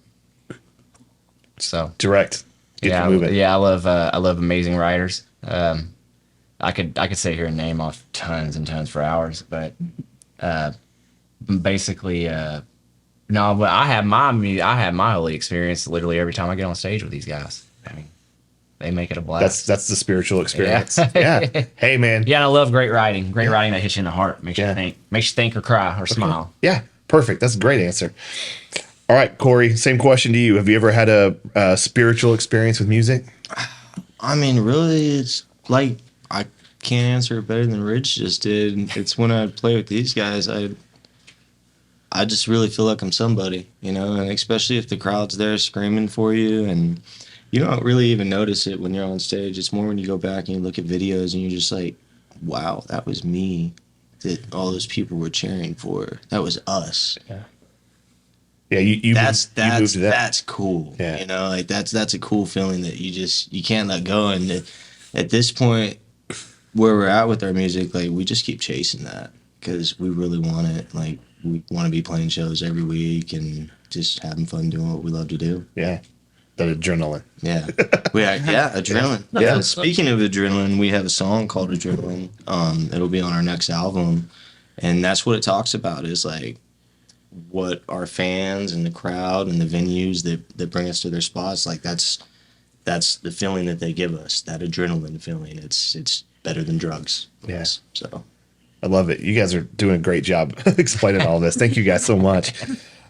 So Direct. Get you moving. I love amazing writers. I could sit here and name off tons and tons for hours, but basically, no. But I have my holy experience literally every time I get on stage with these guys. I mean, they make it a blast. That's the spiritual experience. Yeah. Hey, man. Yeah, and I love great writing. Great writing that hits you in the heart, makes you think or cry or smile. Yeah. Perfect. That's a great answer. All right, Corey, same question to you. Have you ever had a spiritual experience with music? I mean, really, it's like, I can't answer it better than Rich just did. It's when I play with these guys, I just really feel like I'm somebody, you know, and especially if the crowd's there screaming for you, and you don't really even notice it when you're on stage. It's more when you go back and you look at videos and you're just like, wow, that was me that all those people were cheering for. That was us. Yeah. Yeah, you moved to that. That's cool. Yeah. You know, like that's a cool feeling that you can't let go. And at this point, where we're at with our music, like we just keep chasing that because we really want it. Like we want to be playing shows every week and just having fun doing what we love to do. Yeah, that adrenaline. Yeah, adrenaline. Yeah. Speaking of adrenaline, we have a song called Adrenaline. It'll be on our next album, and that's what it talks about. Is like what our fans and the crowd and the venues that bring us to their spots. Like that's the feeling that they give us. That adrenaline feeling. It's better than drugs. Yes. Yeah, so I love it. You guys are doing a great job explaining all this. Thank you guys so much.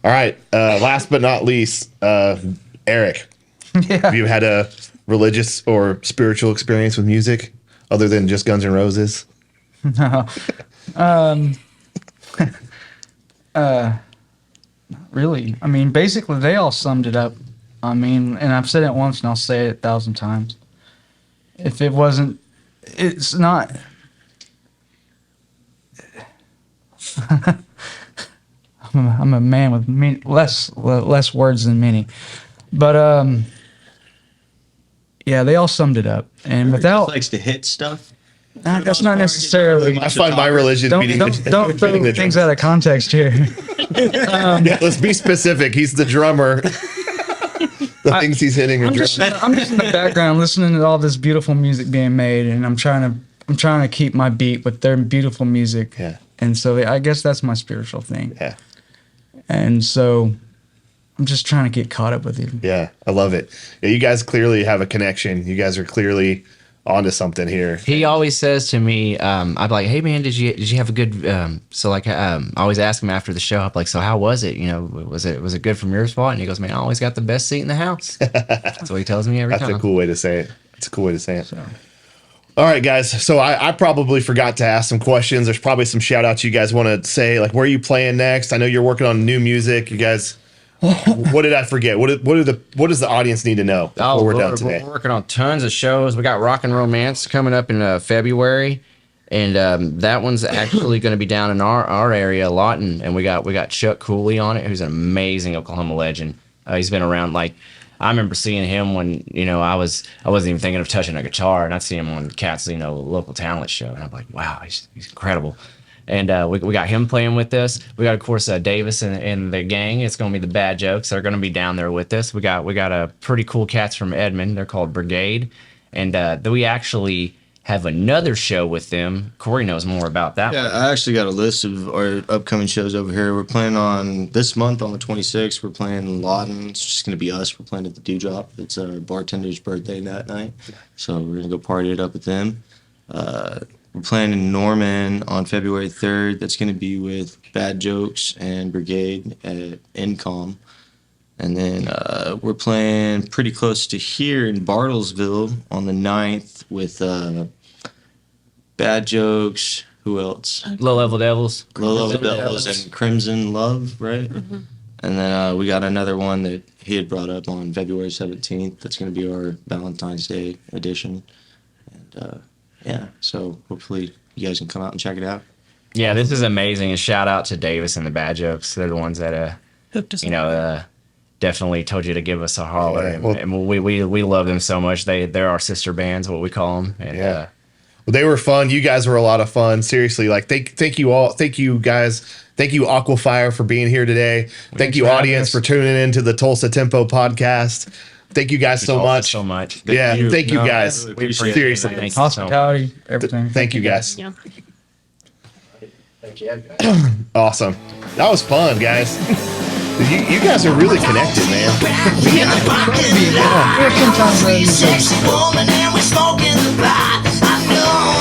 All right. Last but not least, Eric. Yeah. Have you had a religious or spiritual experience with music other than just Guns N' Roses? No. Really. I mean, basically, they all summed it up. I mean, and I've said it once and I'll say it 1,000 times. If it wasn't, it's not. I'm a man with less words than many, but yeah, they all summed it up. And without likes to hit stuff. that's not necessarily. I find my religion Don't throw things out of context here. Yeah, let's be specific. He's the drummer. The things he's hitting are I'm just in the background listening to all this beautiful music being made, and I'm trying to keep my beat with their beautiful music. Yeah. And so I guess that's my spiritual thing. Yeah. And so I'm just trying to get caught up with you. Yeah, I love it. Yeah, you guys clearly have a connection. You guys are clearly onto something here. He always says to me, I'd be like, "Hey man, did you have a good?" So like, I always ask him after the show, I'm like, "So how was it? You know, was it good from your spot?" And he goes, "Man, I always got the best seat in the house." That's what he tells me every time. That's a cool way to say it. So. All right, guys. So I probably forgot to ask some questions. There's probably some shout outs you guys want to say, like where are you playing next? I know you're working on new music. You guys, what did I forget? What does the audience need to know before we're done today? We're working on tons of shows. We got Rock and Romance coming up in February, and that one's actually going to be down in our area, Lawton, and we got Chuck Cooley on it, who's an amazing Oklahoma legend. He's been around like. I remember seeing him when, you know, I wasn't even thinking of touching a guitar, and I'd see him on Cat's, you know, local talent show, and I'm like, wow, he's incredible. And we got him playing with us. We got, of course, Davis and the gang. It's going to be the Bad Jokes. They're going to be down there with us. We got a pretty cool cats from Edmond. They're called Brigade, and we actually have another show with them. Corey knows more about that. Yeah, I actually got a list of our upcoming shows over here. We're playing on this month on the 26th. We're playing Lawton. It's just going to be us. We're playing at the Dewdrop. It's our bartender's birthday that night. So we're going to go party it up with them. We're playing in Norman on February 3rd. That's going to be with Bad Jokes and Brigade at Incom. And then we're playing pretty close to here in Bartlesville on the 9th with Bad Jokes. Who else? Low Level Devils. Low Level Devils and Crimson Love, right? Mm-hmm. And then we got another one that he had brought up on February 17th. That's going to be our Valentine's Day edition. And yeah, so hopefully you guys can come out and check it out. Yeah, this is amazing. And shout out to Davis and the Bad Jokes. They're the ones that, definitely told you to give us a holler. Yeah, well, and we love them so much. They're our sister bands, what we call them. And, well, they were fun. You guys were a lot of fun. Seriously, like thank you all. Thank you guys. Thank you AQUAFIRE for being here today. Thank you audience for tuning into the Tulsa Tempo podcast. Thank you guys so much. Thank you guys. Really appreciate Seriously. Thank you. Hospitality, everything. Thank you guys. Yeah. Thank you. Awesome. That was fun, guys. You guys are really connected, man. In the parking lot, sexy woman, and we're smoking the pot. I know